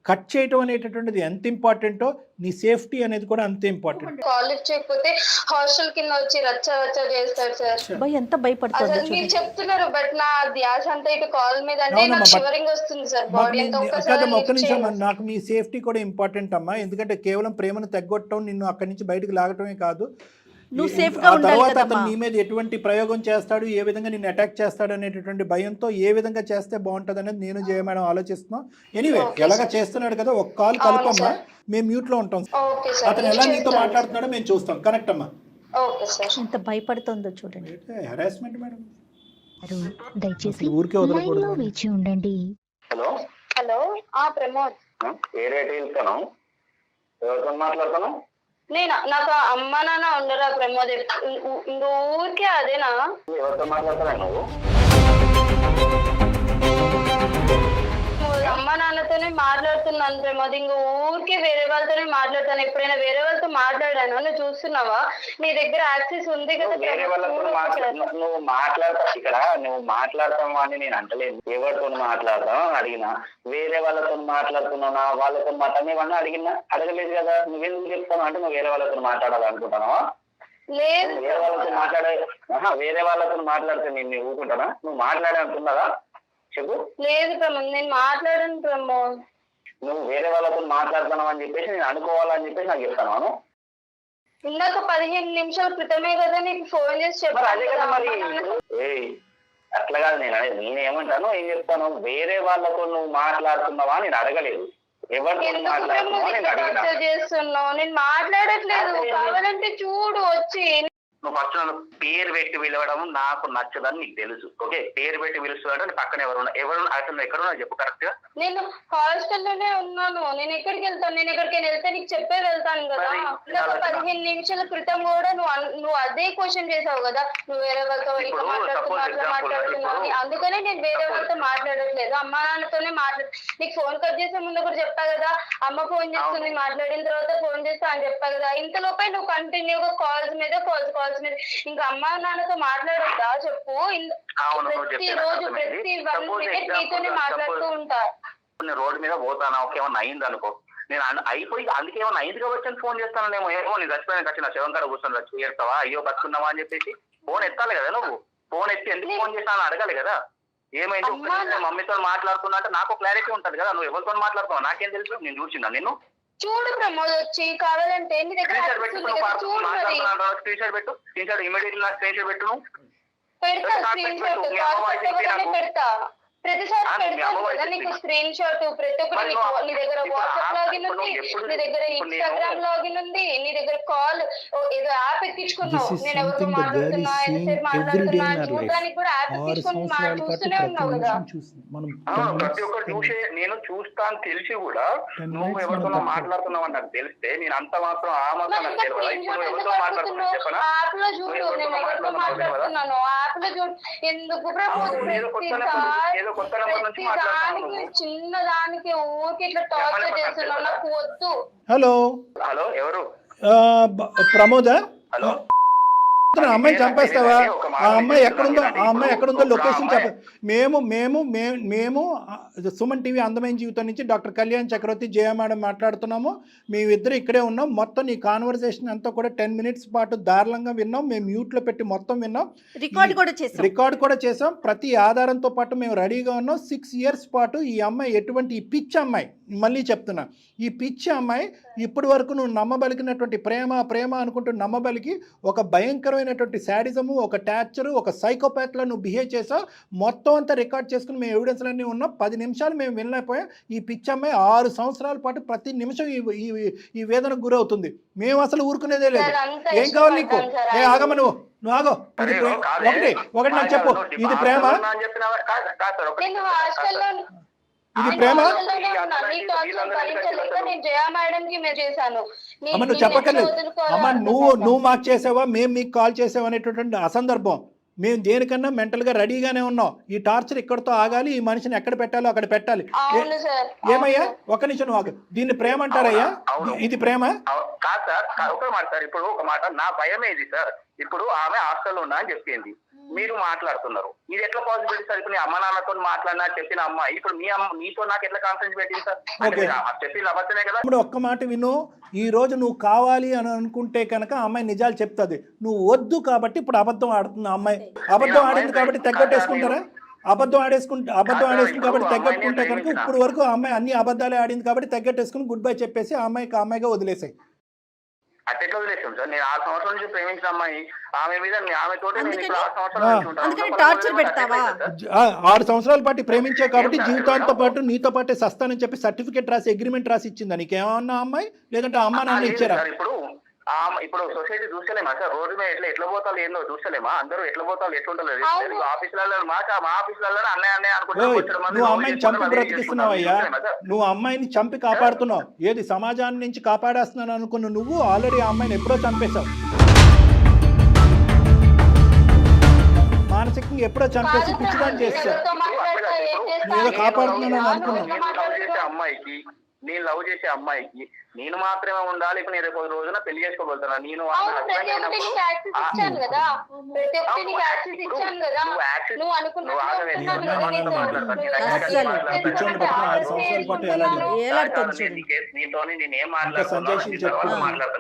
B: కట్ చేయటం అనేటటువంటిది ఎంత ఇంపార్టెంటో నీ సేఫ్టీ అనేది కూడా అంతే ఇంపార్టెంట్.
A: కాలేజ్ చేయకపోతే హాస్టల్ కింద వచ్చి రచ్చ చేస్తారు సార్.
D: ఎంత భయపడుతుంది
A: మీరు చెప్తున్నారు, బట్ నా ధ్యాస అంతా ఇటు కాల్ మీద అంటే నాకు షివరింగ్ వస్తుంది సార్. బాడీ అంతా
B: ఒక్క నిమిషం, నాకు మీ సేఫ్టీ కూడా ఇంపార్టెంట్ అమ్మా. ఎందుకంటే కేవలం ప్రేమను తగ్గొట్టడం, నిన్ను అక్కడి నుంచి బయటకు లాగటమే కాదు, ఆ తర్వాత అతను నీ మీద ఎటువంటి ప్రయోగం చేస్తాడు, ఏ విధంగా నిన్ను అటాక్ చేస్తాడు అనేటటువంటి భయంతో ఏ విధంగా చేస్తే బాగుంటుంది అనేది నేను జయ మేడం ఆలోచిస్తున్నాం. ఎనీవే ఎలాగా చేస్తున్నాడు కదా, ఒక కాల్ కలుపమ్మా, మేము మ్యూట్ లో ఉంటాం. అతను ఎలా నీతో మాట్లాడుతున్నాడో మేము చూస్తాం. కనెక్ట్ అమ్మా.
D: ఎంత భయపడుతుందో చూడండి.
B: Harassment madam.
F: దయచేసి
B: ఊరికే వదలకూడదు.
F: వేచి ఉండండి.
C: హలో
A: హలో ప్రమోద్,
C: ఏ రేట్ ఇస్తాను? ఎవరితో మాట్లాడతాను?
A: నేను నాకు అమ్మ నాన్న ఉండరా ప్రమోద్? ఊరికే అదేనా?
C: ఎవరితో మాట్లాడతారా నువ్వు?
A: అమ్మ నాన్నతోనే మాట్లాడుతున్నాను ప్రమోద్. ఇంక ఊరికే వేరే వాళ్ళతోనే మాట్లాడతాను. ఎప్పుడైనా వేరే వాళ్ళతో మాట్లాడాను? నువ్వు చూస్తున్నావా? నీ దగ్గర యాక్సెస్ ఉంది కదా.
C: వేరే వాళ్ళతో నువ్వు మాట్లాడతావు ఇక్కడ, నువ్వు మాట్లాడతావు అని నేను అంటలేదు. ఎవరితో మాట్లాడతావు అడిగినా, వేరే వాళ్ళతో మాట్లాడుతున్నానా వాళ్ళతో మాట్లాడినా అడగలేదు కదా. నువ్వెందుకు చెప్తాను అంటే నువ్వు వేరే వాళ్ళతో మాట్లాడాలనుకుంటున్నావా?
A: లేదు,
C: వేరే వాళ్ళతో మాట్లాడితే నేను ఊరుకుంటానా? నువ్వు మాట్లాడే అంటున్నారా చెప్పు.
A: లేదు ప్రమోద్, నేను మాట్లాడాను ప్రమోద్.
C: నువ్వు వేరే వాళ్ళతో మాట్లాడుతున్నావు అని చెప్పేసి నేను అనుకోవాలని చెప్పేసి నాకు చెప్తాను.
A: ఇందాక 15 నిమిషాల క్రితమే కదా నీకు ఫోన్ చేసి చెప్పాలి కదా.
C: మరి అట్లా కాదు నేనేమంటాను, ఏం చెప్తాను, వేరే వాళ్ళతో నువ్వు మాట్లాడుతున్నావా నేను అడగలేదు. ఎవరితో మాట్లాడుతున్నావా నేను అడిగినా.
A: చేస్తున్నావు, నేను మాట్లాడట్లేదు. కావాలంటే చూడు వచ్చి.
C: నువ్వు ఫస్ట్ నన్ను పేరు పెట్టి పిలవడం నాకు నచ్చదని నీకు తెలుసు. ఓకే, పేరు పెట్టి పిలుస్తున్నాడు పక్కన ఎవరు అసలు ఎక్కడ ఉన్నా చెప్పు కరెక్ట్ గా.
A: నేను హాస్టల్లోనే ఉన్నాను. నేను ఎక్కడికి వెళ్తాను? నేను ఎక్కడికైనా వెళ్తే నీకు చెప్పే వెళ్తాను కదా. ఒక 15 నిమిషాల క్రితం కూడా నువ్వు అదే క్వశ్చన్ చేసావు కదా, నువ్వు వేరే వాళ్ళతో మాట్లాడుతున్నావు. అందుకనే నేను వేరే వాళ్ళతో మాట్లాడట్లేదు, అమ్మా నాన్నతోనే నీకు ఫోన్ కట్ చేసే ముందు కూడా చెప్పా కదా, అమ్మ ఫోన్ చేస్తుంది, మాట్లాడిన తర్వాత ఫోన్ చేస్తా అని చెప్పా కదా. ఇంతలోపే నువ్వు కంటిన్యూగా కాల్స్ మీద ఇంకా అమ్మా నాన్నతో మాట్లాడొద్దా చెప్పు? ప్రతి రోజు ప్రతి 1 minute నీతోనే మాట్లాడుతూ ఉంటా.
C: రోడ్డు మీద పోతానా, ఏమన్నా అయింది అనుకో, నేను అయిపోయి అందుకే ఏమన్నా అయింది కాబట్టి ఫోన్ చేస్తాను. ఏమో నేను చచ్చిపోయాను ఖర్చు నా శవం కాడ కూర్చొని చచ్చి ఏడతావా, అయ్యో బతుకున్నావా అని చెప్పేసి ఫోన్ ఎత్తాలి కదా. నువ్వు ఫోన్ ఎత్తి ఎందుకు ఫోన్ చేస్తాను అడగాలి కదా. ఏమైంది మమ్మీతో మాట్లాడుతున్నా అంటే నాకు క్లారిటీ ఉంటది కదా. నువ్వు ఎవరితో మాట్లాడుతున్నావు నాకేం తెలుసు? నేను చూసిందా నిన్ను?
A: చూడు ప్రమోద్, వచ్చి కావాలంటే నీ దగ్గర
C: స్క్రీన్ షాట్ పెట్టు, స్క్రీన్ షాట్ ఇమీడియట్లీ నాకు స్క్రీన్ షాట్ పెట్టు.
A: పెడతా స్క్రీన్ షాట్ పెడతా, ప్రతిసారి పెడతాను కదా నీకు స్క్రీన్ షాట్. ప్రతి ఒక్కటి నీ దగ్గర వాట్సాప్ లాగిన్ ఉంది, నీ దగ్గర ఇన్స్టాగ్రామ్ లాగిన్ ఉంది, నీ దగ్గర కాల్ ఏదో యాప్ ఎక్కించుకున్నావు. నేను ఎవరితో మాట్లాడుతున్నా, ఎంతసేపు మాట్లాడుతున్నా చూడడానికి కూడా యాప్ ఎక్కించుకుని చూస్తూనే ఉన్నావు కదా.
C: ప్రతి ఒక్కరు చూసే నేను చూస్తా అని తెలిసి కూడా నువ్వు ఎవరితో మాట్లాడుతున్నావు అని నాకు తెలిస్తే నేను అంత మాత్రం ఆ మాత్రం నాకు తెలియదు. ఎవరితో మాట్లాడుతున్నా చెప్పనా?
A: యాప్ లో చూడు, నేను ఎవరితో మాట్లాడుతున్నాను యాప్ లో చూడు. ఎందుకు చిన్న దానికి ఊరికి ఇట్లా టార్చర్ చేస్తున్నావు, నాకు వద్దు.
B: హలో
C: హలో ఎవరు?
B: ప్రమోదా?
C: హలో,
B: అమ్మాయి చంపేస్తావా? ఆ అమ్మాయి ఎక్కడుందో లొకేషన్ చెప్ప. మేము సుమన్ టీవీ అందమైన జీవితం నుంచి డాక్టర్ కళ్యాణ్ చక్రవర్తి జయ మేడం మాట్లాడుతున్నాము. మేమిద్దరు ఇక్కడే ఉన్నాం. మొత్తం నీ కాన్వర్సేషన్ అంతా కూడా 10 minutes పాటు దారుణంగా విన్నాం. మేము మ్యూట్లో పెట్టి మొత్తం విన్నాం, రికార్డ్ కూడా చేసాం. ప్రతి ఆధారంతో పాటు మేము రెడీగా ఉన్నాం. 6 years పాటు ఈ అమ్మాయి ఎటువంటి ఈ పిచ్చి అమ్మాయి, మళ్ళీ చెప్తున్నా, ఈ పిచ్చి అమ్మాయి ఇప్పటి వరకు నువ్వు నమ్మబలికినటువంటి ప్రేమ అనుకుంటూ నమ్మబలికి ఒక భయంకరమైనటువంటి శాడిజము, ఒక టార్చరు, ఒక సైకోపాత్లా నువ్వు బిహేవ్ చేసావు. మొత్తం అంతా రికార్డ్ చేసుకుని మేము ఎవిడెన్స్లన్నీ ఉన్నాం. 10 నిమిషాలు మేము వినలేకపోయాం. ఈ పిచ్చి అమ్మాయి 6 సంవత్సరాల పాటు ప్రతి నిమిషం ఈ వేదనకు గురవుతుంది. మేము అసలు ఊరుకునేదే లేదు. ఏం కావాలి నీకు? ఆగమ్మ, నువ్వు ఆగో. ఒకటి నాకు చెప్పు, ఇది ప్రేమ? ఇది ప్రేమ? అమ్మ నువ్వు చెప్పక్కర్లేదు. అమ్మ నువ్వు మాకు చేసావా, మేము మీకు కాల్ చేసావా అనేటటువంటి అసందర్భం. మేము దేనికన్నా మెంటల్గా రెడీగానే ఉన్నాం. ఈ టార్చర్ ఇక్కడతో ఆగాలి, ఈ మనిషిని ఎక్కడ పెట్టాలో అక్కడ పెట్టాలి. ఏమయ్యా ఒక్క నిమిషం నువ్వు ఆగు. దీన్ని ప్రేమ అంటారయ్యా? ఇది ప్రేమ
C: కాదు సార్. ఒక మాట సార్, ఇప్పుడు ఒక మాట, నా భయం ఏది సార్, ఇప్పుడు ఆమె హాస్టల్లో ఉన్నా అని చెప్పింది, మీరు మాట్లాడుతున్నారు. ఇది ఎట్లా పాసిబిలిటీ సార్? ఇప్పుడు నీ అమ్మ నాన్నతో మాట్లాడినా చెప్పిన అమ్మాయి ఇప్పుడు నీతో నాకు ఎట్లా కాన్ఫరెన్స్ పెట్టింది సార్? చెప్పింది అబద్ధమే కదా.
B: ఇప్పుడు ఒక్క మాట విను, ఈ రోజు నువ్వు కావాలి అని అనుకుంటే కనుక అమ్మాయి నిజాలు చెప్తుంది. నువ్వు వద్దు కాబట్టి ఇప్పుడు అబద్ధం ఆడుతుంది అమ్మాయి. అబద్ధం ఆడింది కాబట్టి తగ్గట్టేసుకుంటారా? అబద్ధం ఆడేసుకుంటే కాబట్టి తగ్గట్టుకుంటే కనుక ఇప్పుడు వరకు అమ్మాయి అన్ని అబద్ధాలే ఆడింది కాబట్టి తగ్గట్టేసుకుని గుడ్ బై చెప్పేసి అమ్మాయిగా వదిలేసాయి.
C: అట్లా వదిలేసాం సార్. నేను 6 సంవత్సరాల నుంచి ప్రేమించిన అమ్మాయి, ఆమె మీద ఆమెతోటి నేను ఇప్పుడు 6 సంవత్సరాలు
B: 6 సంవత్సరాల పాటు ప్రేమించావు కాబట్టి జీవితాంతో పాటు నీతో పాటే సస్తానని చెప్పి సర్టిఫికేట్ రాసి అగ్రిమెంట్ రాసి ఇచ్చిందా నీకేమన్నా అమ్మాయి? లేదంటే అమ్మ నాన్న ఇచ్చారా?
C: ఇప్పుడు సొసైటీ చూస్తలేమా సార్? రోడ్డు మీద ఎట్లా పోతాలు ఏందో చూస్తలేమా? అందరూ ఎట్లా పోతాలు ఎట్లుంటలేదు. ఆఫీసులలో మా ఆఫీసులలో అన్నయ్య అనుకుంటున్నావు.
B: నువ్వు అమ్మాయిని చంపి బ్రతికిస్తున్నావయ్యా. నువ్వు అమ్మాయిని చంపి కాపాడుతున్నావు. ఏది సమాజాన్ని నుంచి కాపాడేస్తున్నాను అనుకున్న నువ్వు ఆల్రెడీ ఆ అమ్మాయిని ఎప్పుడో చంపేశావు. మానసికంగా ఎప్పుడో చంపేసి పిచ్చిదాన్ని చేస్తావు. ఏదో కాపాడుతున్నాను అనుకున్నావు.
C: అమ్మాయికి నేను లవ్ చేసే అమ్మాయికి నేను మాత్రమే ఉండాలి. ఇప్పుడు నేను రేపు రోజున పెళ్లి చేసుకోగలుగుతాను. నేను నేనేం మాట్లాడతాను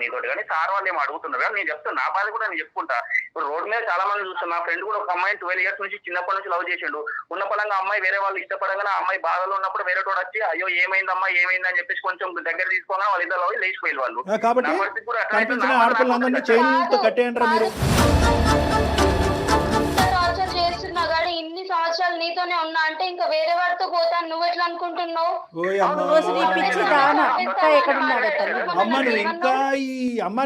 C: నీతో, కానీ సార్ వాళ్ళు ఏమో అడుగుతున్నారు కదా. నేను చెప్తాను, నా బాధ కూడా నేను చెప్పుకుంటా. ఇప్పుడు రోడ్ మీద చాలా మంది చూస్తాను. నా ఫ్రెండ్ కూడా ఒక అమ్మాయిని 12 years నుంచి చిన్నప్పటి నుంచి లవ్ చేసిండు. ఉన్న పరంగా అమ్మాయి వేరే వాళ్ళు ఇష్టపడంగా ఆ అమ్మాయి బాధలో ఉన్నప్పుడు వేరే తోడు వచ్చి అయ్యో ఏమైందమ్మా అని చెప్పేసి కొంచెం దగ్గర తీసుకోగా వాళ్ళు ఇద్దరు లవ్ లేచిపోయి వాళ్ళు.
B: కాబట్టి కనిపించిన ఆడపిల్లందరినీ చైన్తో కట్టేయంటారా మీరు?
A: టార్చర్ చేస్తున్నా కానీ ఇన్ని సంవత్సరాలు నీతోనే ఉన్నా అంటే ఇంకా వేరే వాడితో పోతాను నువ్వు ఎట్లా అనుకుంటున్నావు?
D: రోజు నీ పిచ్చి దానా ఇంకా ఎక్కడున్నాడో తల్లి.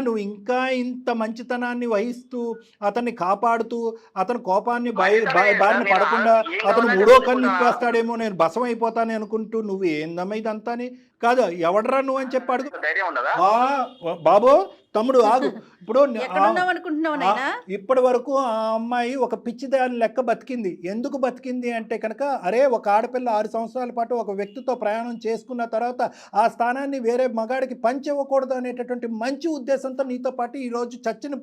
B: నువ్వు ఇంకా ఇంత మంచితనాన్ని వహిస్తూ అతన్ని కాపాడుతూ అతని కోపాన్ని బారిన పడకుండా అతను మూడో కన్ను నింపేస్తాడేమో నేను బసం అయిపోతాను అనుకుంటూ నువ్వు ఏందమ్మా ఇదంతాని కాదు ఎవడరా నువ్వు అని చెప్పి అడుగు.
C: ధైర్యం ఉండదా?
B: బాబు తమ్ముడు ఆగు. ఇప్పుడు
D: అనుకుంటున్నావు నాయనా?
B: ఇప్పటి వరకు ఆ అమ్మాయి ఒక పిచ్చిదాని లెక్క బతికింది. ఎందుకు బతికింది అంటే కనుక అరే ఒక ఆడపిల్ల 6 సంవత్సరాల పాటు ఒక వ్యక్తితో ప్రయాణం చేసుకున్న తర్వాత ఆ స్థానాన్ని వేరే మగాడికి పంచివ్వకూడదు అనేటటువంటి మంచి ఉద్దేశంతో నీతో పాటు ఈరోజు చచ్చిన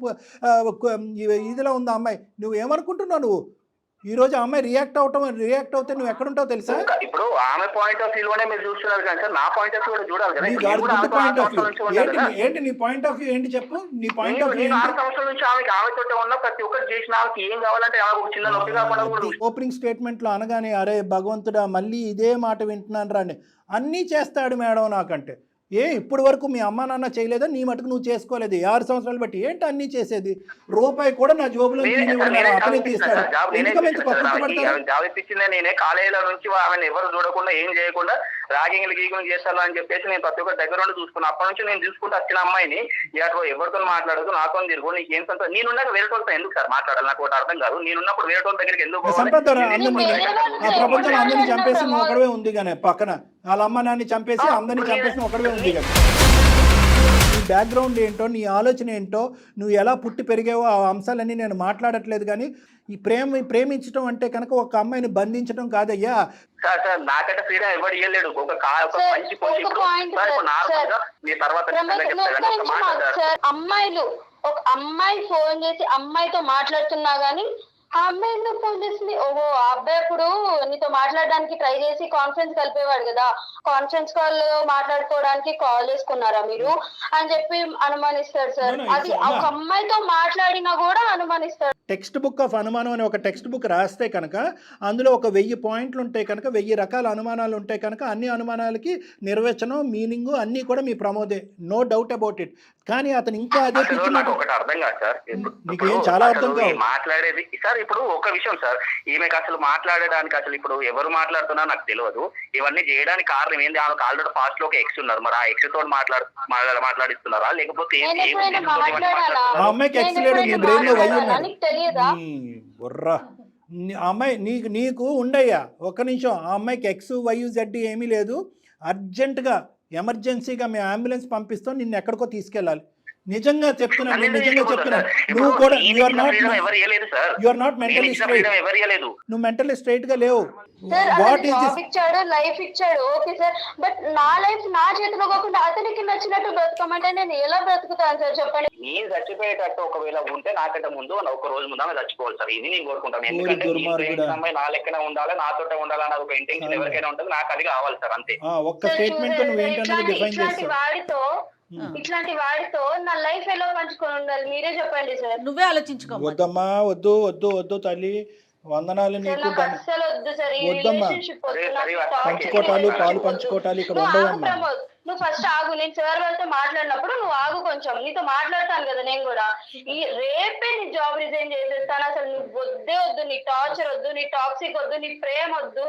B: ఇదిలో ఉంది ఆ అమ్మాయి. నువ్వు ఏమనుకుంటున్నావు? నువ్వు ఈరోజు ఆ అమ్మాయి రియాక్ట్ అవుతే నువ్వు ఎక్కడుంటావు తెలుసా?
C: ఇప్పుడు ఆమె పాయింట్ ఆఫ్ వ్యూలోనే మీరు చూస్తున్నారు కానీ నా పాయింట్ ఆఫ్ వ్యూ కూడా చూడాలి కదా.
B: ఏంటి నీ పాయింట్ ఆఫ్ వ్యూ ఏంటి చెప్పు. నీ పాయింట్ ఆఫ్ వ్యూ
C: 6 సంవత్సరాల నుంచి ఆమెతో ఉన్న ప్రతి ఒక్కరు చేసిన ఆమెకి ఏం కావాలంటే ఆమె చిన్న నొప్పి కాకుండా
B: ఓపెనింగ్ స్టేట్మెంట్ లో అనగానే అరే భగవంతుడా మళ్ళీ ఇదే మాట వింటున్నాను రాండి అన్నీ చేస్తాడు మేడం నాకంటే. ఇప్పటి వరకు మీ అమ్మ నాన్న చేయలేదా? నీ మటుకు నువ్వు చేసుకోలేదు 6 సంవత్సరాలు బట్టి ఏంటి అన్నీ చేసేది? రూపాయి కూడా నా జోబులో అతనే తీస్తాడు.
C: జాబ్ ఇప్పించిందే నేనే. కాలేజీలో నుంచి ఆమెను ఎవరు చూడకుండా ఏం చేయకుండా రాగింగ్లు గీగింగ్ చేస్తాను అని చెప్పేసి నేను ప్రతి ఒక్కరి దగ్గర ఉండి చూసుకున్నాను. అప్పటి నుంచి నేను చూసుకుంటూ వచ్చిన అమ్మాయిని ఇటు ఎవరితో మాట్లాడదు నాతో తిరుగు నీకు ఏం సంతో నేనున్నాక వేరే వాళ్ళతో ఎందుకు సార్ మాట్లాడాలి? నాకు ఒకటి అర్థం కాదు. నేనున్నప్పుడు వేరే వాళ్ళ దగ్గరికి ఎందుకు
B: ఆ ప్రపంచంలో అందరినీ చంపేసి నువ్వు ఒకడే ఉంది కానీ పక్కన వాళ్ళ అమ్మ నాన్ని చంపేసి అందరినీ చంపేసి ఒకడే ఉంది కదా. నీ బ్యాక్గ్రౌండ్ ఏంటో నీ ఆలోచన ఏంటో నువ్వు ఎలా పుట్టి పెరిగావో ఆ అంశాలన్నీ నేను మాట్లాడట్లేదు. కానీ ఈ ప్రేమించడం అంటే కనుక ఒక అమ్మాయిని బంధించడం కాదయ్యా.
C: నాకంటే ఫ్రీడమ్ ఎవరు ఇవ్వలేడు.
A: అమ్మాయిలు ఒక అమ్మాయి ఫోన్ చేసి అమ్మాయితో మాట్లాడుతున్నా గానీ ఆ అమ్మాయి ఎందుకు ఫోన్ చేసింది? ఓహో ఆ అబ్బాయి అప్పుడు నీతో మాట్లాడడానికి ట్రై చేసి కాన్ఫరెన్స్ కలిపేవాడు కదా, కాన్ఫరెన్స్ కాల్ మాట్లాడుకోవడానికి కాల్ చేసుకున్నారా మీరు అని చెప్పి అనుమానిస్తాడు సార్. అది ఒక అమ్మాయితో మాట్లాడినా కూడా అనుమానిస్తాడు.
B: టెక్స్ట్ బుక్ ఆఫ్ అనుమానం అని ఒక టెక్స్ట్ బుక్ రాస్తే కనుక అందులో ఒక 1000 పాయింట్లు ఉంటాయి కనుక 1000 రకాల అనుమానాలు ఉంటాయి కనుక అన్ని అనుమానాలకి నిర్వచనం మీనింగ్ అన్నీ కూడా మీ ప్రమోదే, నో డౌట్ అబౌట్ ఇట్. కానీ అతను ఇంకా అదే
C: ఒకటి అర్థం కాదు సార్.
B: మీకు ఏం చాలా అర్థం కాదు
C: మాట్లాడేది సార్. ఇప్పుడు ఒక విషయం సార్, ఈమెకు అసలు మాట్లాడడానికి అసలు ఇప్పుడు ఎవరు మాట్లాడుతున్నా నాకు తెలియదు. ఇవన్నీ చేయడానికి కారణం ఏంది? ఆమెకు ఆల్రెడీ పాస్ట్ లో ఒక ఎక్స్ ఉన్నారు. మరి ఆ ఎక్స్ తోటి మాట్లాడిస్తున్నారా లేకపోతే
B: ఆ అమ్మాయికి ఎక్స్ లేడు, నీ బ్రెయిన్ లో వై ఉన్నాడు. బుర్రా అమ్మాయి నీకు ఉండయ్యా ఒక్క నిమిషం. ఆ అమ్మాయికి ఎక్స్ వై జెడ్ ఏమీ లేదు. అర్జెంటుగా ఎమర్జెన్సీగా మేము అంబులెన్స్ పంపిస్తాం, నిన్ను ఎక్కడికో తీసుకెళ్ళాలి. నిజంగా చెప్తున్నాను, నిజంగా చెప్తున్నాను. నువ్వు కూడా you are not mentally straight. నువ్వు మెంటల్లీ స్ట్రైట్ గా లేవు.
A: What is this? ఇచ్చాడు, లైఫ్ ఇచ్చాడు, ఓకే సార్. బట్ నా లైఫ్ నా చేతిలో కాకుండా అతనికి నచ్చినట్టు బ్రతకమంటే నేను ఎలా బ్రతుకుతాను సార్ చెప్పండి?
C: నేను చచ్చిపోయేటట్టు ఒకవేళ ఉంటే నాకంటే ముందు ఒక రోజు ముందు చచ్చిపోవాలి సార్. ఇది నేను కోరుకుంటాను. ఎందుకంటే అమ్మాయి నా లెక్కనే ఉండాలి, నాతోటే ఉండాలని ఒక ఇంటెన్షన్ ఎవరికైనా ఉంటుంది. నాకు అది కావాలి సార్, అంతే.
B: ఒక్క స్టేట్మెంట్ నువ్వు ఏంటనేది డిఫైన్ చేస్తావు.
A: ఇట్లాంటి వాడితో నా లైఫ్ ఎలా పంచుకొని ఉండాలి మీరే చెప్పండి సార్.
D: నువ్వే ఆలోచించుకో.
B: వద్దమ్మా, వద్దు వద్దు వద్దు తల్లి, వందనాలు నీకు. వద్దమ్మా, పంచుకోటాలు పాలు పంచుకోటాలు ఇక్కడ ఉండవమ్మా.
A: నువ్వు ఫస్ట్ ఆగు, నేను సార్ వాళ్ళతో మాట్లాడినప్పుడు నువ్వు ఆగు కొంచెం. నీతో మాట్లాడతాను కదా నేను కూడా. ఈ రేపే నీ జాబ్ రిజైన్ చేసేస్తాను. అసలు నువ్వు వద్దే వద్దు, నీ టార్చర్ వద్దు, నీ టాక్సిక్ వద్దు, నీ ప్రేమ వద్దు,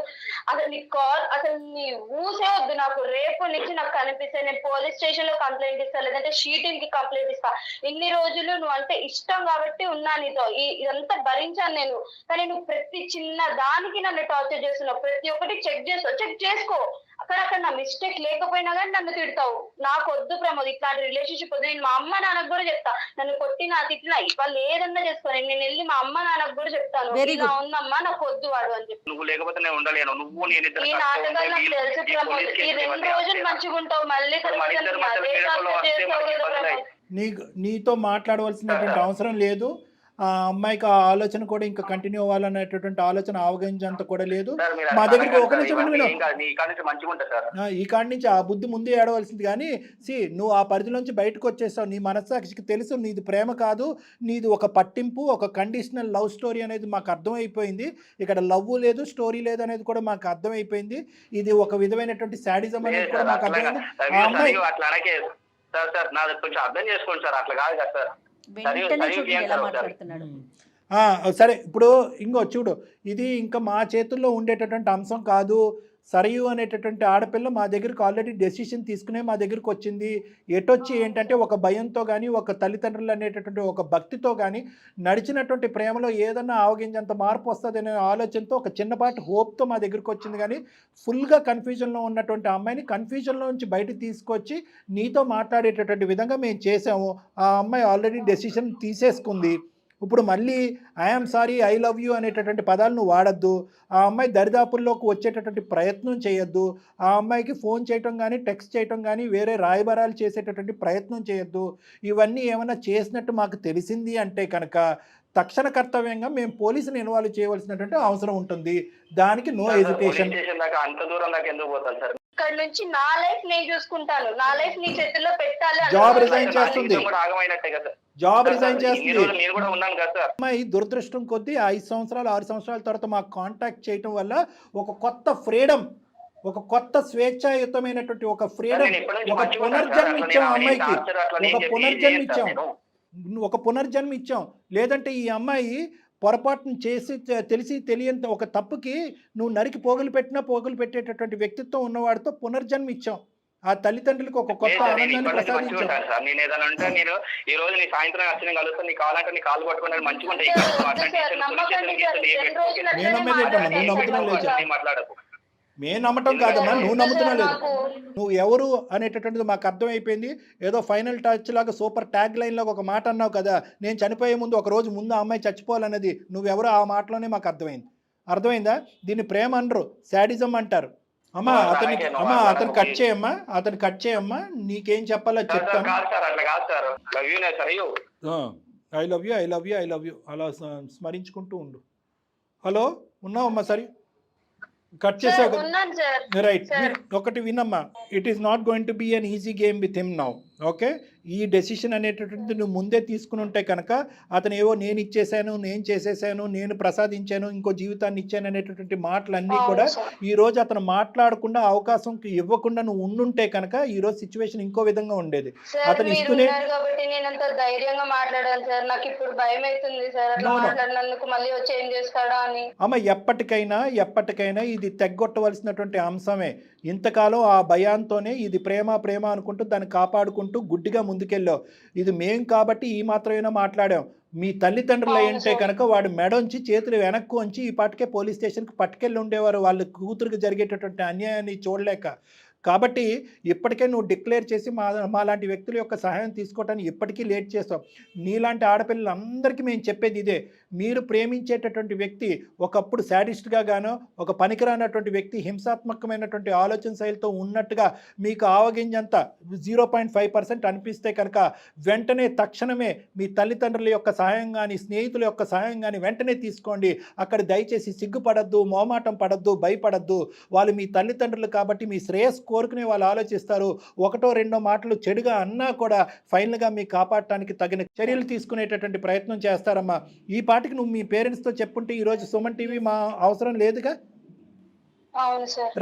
A: అసలు నీ కాల్ అసలు నీ ఊసే వద్దు నాకు. రేపు నుంచి నాకు కనిపిస్తే నేను పోలీస్ స్టేషన్ లో కంప్లైంట్ ఇస్తాను, లేదంటే షీటింగ్ కి కంప్లైంట్ ఇస్తా. ఇన్ని రోజులు నువ్వు అంటే ఇష్టం కాబట్టి ఉన్నా నీతో, ఇదంతా భరించాను నేను. కానీ నువ్వు ప్రతి చిన్న దానికి నన్ను టార్చర్ చేస్తున్నావు. ప్రతి ఒక్కటి చెక్ చేసుకో. అక్కడక్కడ నా మిస్టేక్ లేకపోయినా కానీ నన్ను తిడతావు. నాకు వద్దు ప్రమోద్, ఇట్లాంటి రిలేషన్షిప్ వద్దు. నేను మా అమ్మ నాన్నకు కూడా చెప్తా, నన్ను కొట్టినా తిట్టినా వాళ్ళు ఏదన్నా చేసుకోని నేను వెళ్ళి మా అమ్మ నాన్నకు కూడా చెప్తాను, ఇలా ఉందమ్మా నాకు వద్దు వాడు అని చెప్పి.
C: నువ్వు లేకపోతే నేను ఉండలేను. నువ్వు
A: ఈ నాటకాలు నాకు తెలుసు ప్రమోద్. ఈ 2 రోజులు మంచిగా ఉంటావు, మళ్ళీ
B: నీతో మాట్లాడవలసినటువంటి అవసరం లేదు. ఆ అమ్మాయికి ఆ ఆలోచన కూడా ఇంకా కంటిన్యూ అవ్వాలనేటటువంటి ఆలోచన అవగంజంత కూడా లేదు మా దగ్గరికి. ఒక నిమిషం ఈ కాడి నుంచి ఆ బుద్ధి ముందే ఏడవలసింది. కానీ నువ్వు ఆ పరిధిలోంచి బయటకు వచ్చేసావు. నీ మనస్సాక్షికి తెలుసు నీది ప్రేమ కాదు, నీది ఒక పట్టింపు, ఒక కండిషనల్ లవ్ స్టోరీ అనేది మాకు అర్థమైపోయింది. ఇక్కడ లవ్ లేదు, స్టోరీ లేదు అనేది కూడా మాకు అర్థమైపోయింది. ఇది ఒక విధమైనటువంటి శాడిజం అనేది కూడా మాకు అర్థమైంది. ఆ అమ్మాయి
C: కొంచెం అర్థం చేసుకోండి సార్, అట్లా కాదు కదా సార్.
B: సరే ఇప్పుడు ఇంకో చూడు, ఇది ఇంకా మా చేతుల్లో ఉండేటటువంటి అంశం కాదు. సరయు అనేటటువంటి ఆడపిల్ల మా దగ్గరికి ఆల్రెడీ డెసిషన్ తీసుకునే మా దగ్గరికి వచ్చింది. ఎటొచ్చి ఏంటంటే ఒక భయంతో కానీ, ఒక తల్లిదండ్రులు అనేటటువంటి ఒక భక్తితో కానీ, నడిచినటువంటి ప్రేమలో ఏదన్నా ఆవగింజంత మార్పు వస్తుంది అనే ఆలోచనతో ఒక చిన్నపాటి హోప్తో మా దగ్గరికి వచ్చింది. కానీ ఫుల్గా కన్ఫ్యూజన్లో ఉన్నటువంటి అమ్మాయిని కన్ఫ్యూజన్లో నుంచి బయటకు తీసుకొచ్చి నీతో మాట్లాడేటటువంటి విధంగా మేము చేసాము. ఆ అమ్మాయి ఆల్రెడీ డెసిషన్ తీసేసుకుంది. ఇప్పుడు మళ్ళీ I'm sorry, I love you అనేటటువంటి పదాలు నువ్వు వాడద్దు. ఆ అమ్మాయి దరిదాపుల్లోకి వచ్చేటటువంటి ప్రయత్నం చేయొద్దు. ఆ అమ్మాయికి ఫోన్ చేయటం కానీ, టెక్స్ట్ చేయటం కానీ, వేరే రాయబారాలు చేసేటటువంటి ప్రయత్నం చేయొద్దు. ఇవన్నీ ఏమైనా చేసినట్టు మాకు తెలిసింది అంటే కనుక తక్షణ కర్తవ్యంగా మేము పోలీసుని ఇన్వాల్వ్ చేయవలసినటువంటి అవసరం ఉంటుంది. దానికి నో ఎజిటేషన్.
C: అంత దూరం దాకా ఎందుకు పోతాను సార్?
A: ఇక్కడ నుంచి నా లైఫ్ నేను చూసుకుంటాను, నా లైఫ్ నీ చేతుల్లో పెట్టాలి.
B: జాబ్ రిజైన్ చేస్తుంది.
C: ఆగమైనట్టే కదా,
B: జాబ్ రిజైన్ చేస్తుంది.
C: నేను కూడా ఉన్నాను కదా సార్.
B: అమ్మాయి దురదృష్టం కొద్దీ 5 సంవత్సరాలు 6 సంవత్సరాల తర్వాత మాకు కాంటాక్ట్ చేయటం వల్ల ఒక కొత్త ఫ్రీడమ్, ఒక కొత్త స్వేచ్ఛాయుతమైనటువంటి ఒక ఫ్రీడమ్, ఒక పునర్జన్మ ఇచ్చాం అమ్మాయికి. ఒక పునర్జన్మ ఇచ్చాం. లేదంటే ఈ అమ్మాయి పొరపాటును చేసి తెలిసి తెలియని ఒక తప్పుకి నువ్వు నరికి పోగులు పెట్టేటటువంటి వ్యక్తిత్వం ఉన్నవాడితో పునర్జన్మ ఇచ్చాం. ఆ తల్లిదండ్రులకు ఒక కొత్త ఆనందాన్ని ప్రసాదించాం.
C: నేను ఏదైనా ఉంటే నేను ఈ రోజు నీ సాయంత్రం వచ్చి నేను కలుస్తాను. నీ కావాలంటే నీ కాలు పట్టుకున్నాడు మంచిగా ఉంటాయి. మాట్లాడకు.
B: మేము నమ్మటం కాదమ్మా, నువ్వు నమ్ముతున్నా లేదు. నువ్వు ఎవరు అనేటటువంటిది మాకు అర్థమైపోయింది. ఏదో ఫైనల్ టచ్ లాగా సూపర్ ట్యాగ్ లైన్ లాగా ఒక మాట అన్నావు కదా, నేను చనిపోయే ముందు ఒక రోజు ముందు ఆ అమ్మాయి చచ్చిపోవాలన్నది నువ్వెవరు ఆ మాటలోనే మాకు అర్థమైందా? దీన్ని ప్రేమ అనరు, శాడిజం అంటారు. అతను కట్ చేయమ్మా, నీకేం చెప్పాలో చెప్తాను. ఐ లవ్ యూ అలా స్మరించుకుంటూ ఉండు. హలో, ఉన్నావమ్మా? సరే, కట్ చేసావు. రైట్, ఒకటి వినమ్మా. It is not going to be an easy game with him now. Okay, ఈ డెసిషన్ అనేటటువంటిది నువ్వు ముందే తీసుకుని ఉంటే కనుక అతను ఏవో నేను ఇచ్చేసాను, నేను చేసేసాను, నేను ప్రసాదించాను, ఇంకో జీవితాన్ని ఇచ్చాను అనేటటువంటి మాటలన్నీ కూడా ఈ రోజు అతను మాట్లాడకుండా అవకాశం ఇవ్వకుండా నువ్వు ఉండుంటే కనుక ఈ రోజు సిచ్యువేషన్ ఇంకో విధంగా ఉండేది. అతను ఇస్తూనే అమ్మ ఎప్పటికైనా ఇది తెగ్గొట్టవలసినటువంటి అంశమే. ఇంతకాలం ఆ భయాంతోనే ఇది ప్రేమ అనుకుంటూ దాన్ని కాపాడుకుంటూ గుడ్డిగా ముందుకెళ్ళావు. ఇది మేం కాబట్టి ఈ మాత్రమైనా మాట్లాడాం. మీ తల్లిదండ్రులు అయ్యంటే కనుక వాడు మెడొంచి చేతులు వెనక్కు ఉంచి ఈ పాటికే పోలీస్ స్టేషన్కి పట్టుకెళ్ళి ఉండేవారు, వాళ్ళ కూతురికి జరిగేటటువంటి అన్యాయాన్ని చూడలేక. కాబట్టి ఇప్పటికే నువ్వు డిక్లేర్ చేసి మాలాంటి వ్యక్తుల యొక్క సహాయం తీసుకోవటానికి ఇప్పటికీ లేట్ చేస్తావు. నీలాంటి ఆడపిల్లలందరికీ మేము చెప్పేది ఇదే, మీరు ప్రేమించేటటువంటి వ్యక్తి ఒకప్పుడు శాడిస్ట్గా గానో, ఒక పనికిరానటువంటి వ్యక్తి హింసాత్మకమైనటువంటి ఆలోచన శైలితో ఉన్నట్టుగా మీకు ఆవగింజంత 0.5% అనిపిస్తే కనుక వెంటనే తక్షణమే మీ తల్లిదండ్రుల యొక్క సహాయం కానీ, స్నేహితుల యొక్క సహాయం కానీ వెంటనే తీసుకోండి. అక్కడ దయచేసి సిగ్గుపడద్దు, మోమాటం పడద్దు, భయపడద్దు. వాళ్ళు మీ తల్లిదండ్రులు కాబట్టి మీ శ్రేయస్సు కోరుకునే వాళ్ళు ఆలోచిస్తారు. ఒకటో రెండో మాటలు చెడుగా అన్నా కూడా ఫైనల్గా మీ కాపాడటానికి తగిన చర్యలు తీసుకునేటటువంటి ప్రయత్నం చేస్తారమ్మా. ఈ పాటికి నువ్వు మీ పేరెంట్స్తో చెప్పుంటే ఈరోజు సుమన్ టీవీ మా అవసరం లేదుగా.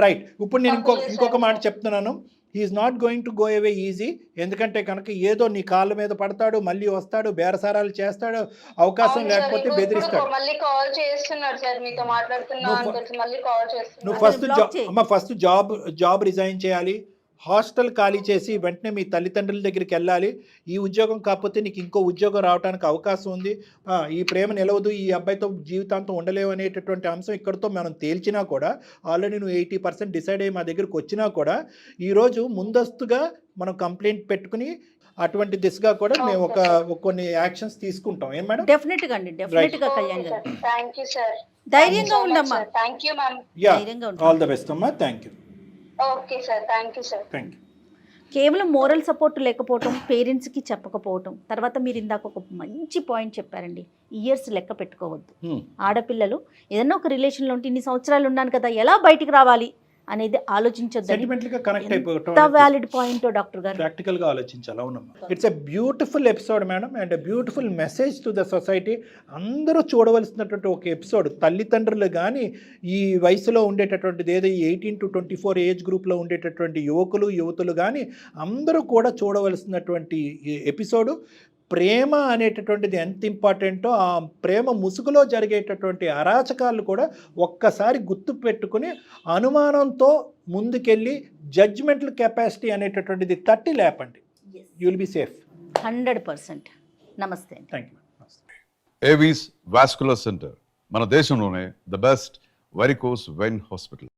B: రైట్, ఇప్పుడు నేను ఇంకొక మాట చెప్తున్నాను. He is not going to go away easy. ఎందుకంటే కనుక ఏదో నీ కాళ్ళ మీద పడతాడు, మళ్ళీ వస్తాడు, బేరసారాలు చేస్తాడు, అవకాశం లేకపోతే బెదిరిస్తాడు. నువ్వు ఫస్ట్ జాబ్ రిజైన్ చేయాలి. హాస్టల్ ఖాళీ చేసి వెంటనే మీ తల్లిదండ్రుల దగ్గరికి వెళ్ళాలి. ఈ ఉద్యోగం కాకపోతే నీకు ఇంకో ఉద్యోగం రావడానికి అవకాశం ఉంది. ఈ ప్రేమ నిలవదు, ఈ అబ్బాయితో జీవితాంతం ఉండలేవు అనేటటువంటి అంశం ఇక్కడితో మనం తేల్చినా కూడా, ఆల్రెడీ నువ్వు 80% డిసైడ్ అయ్యి మా దగ్గరికి వచ్చినా కూడా, ఈరోజు ముందస్తుగా మనం కంప్లైంట్ పెట్టుకుని అటువంటి దిశగా కూడా మేము కొన్ని యాక్షన్స్ తీసుకుంటాం. ఏం మేడం?
D: డెఫినెట్గా కళ్యాణ్ గారు, ధైర్యంగా ఉండమ్మా.
B: ఆల్ ద బెస్ట్ అమ్మా. Thank you.
A: Okay sir, thank you sir.
B: Thank you.
D: కేవలం మోరల్ సపోర్ట్ లేకపోవటం, పేరెంట్స్కి చెప్పకపోవటం, తర్వాత మీరు ఇందాక ఒక మంచి పాయింట్ చెప్పారండి, ఇయర్స్ లెక్క పెట్టుకోవద్దు. ఆడపిల్లలు ఏదన్నా ఒక రిలేషన్లో ఉంటే ఇన్ని సంవత్సరాలు ఉన్నాను కదా, ఎలా బయటికి రావాలి అనేది ఆలోచించొద్దు. ఎంత వ్యాలిడ్ పాయింట్ డాక్టర్ గారు.
B: ప్రాక్టికల్గా ఆలోచించాలి. అవునమ్మా, it's a beautiful episode madam, and a beautiful message to the society. అందరూ చూడవలసినటువంటి ఒక ఎపిసోడ్. తల్లిదండ్రులు కానీ, ఈ వయసులో ఉండేటటువంటిది ఏదో 18 to 24 ఏజ్ గ్రూప్లో ఉండేటటువంటి యువతులు కానీ అందరూ కూడా చూడవలసినటువంటి ఎపిసోడు. ప్రేమ అనేటటువంటిది ఎంత ఇంపార్టెంటో ఆ ప్రేమ ముసుగులో జరిగేటటువంటి అరాచకాలు కూడా ఒక్కసారి గుర్తు పెట్టుకుని అనుమానంతో ముందుకెళ్ళి జడ్జ్మెంటల్ కెపాసిటీ అనేటటువంటిది తట్టి లేపండి. You will be safe.
D: 100%. నమస్తే అండి.
B: Thank you.
E: AVIS vascular centre మన దేశంలోనే the best varicose vein hospital.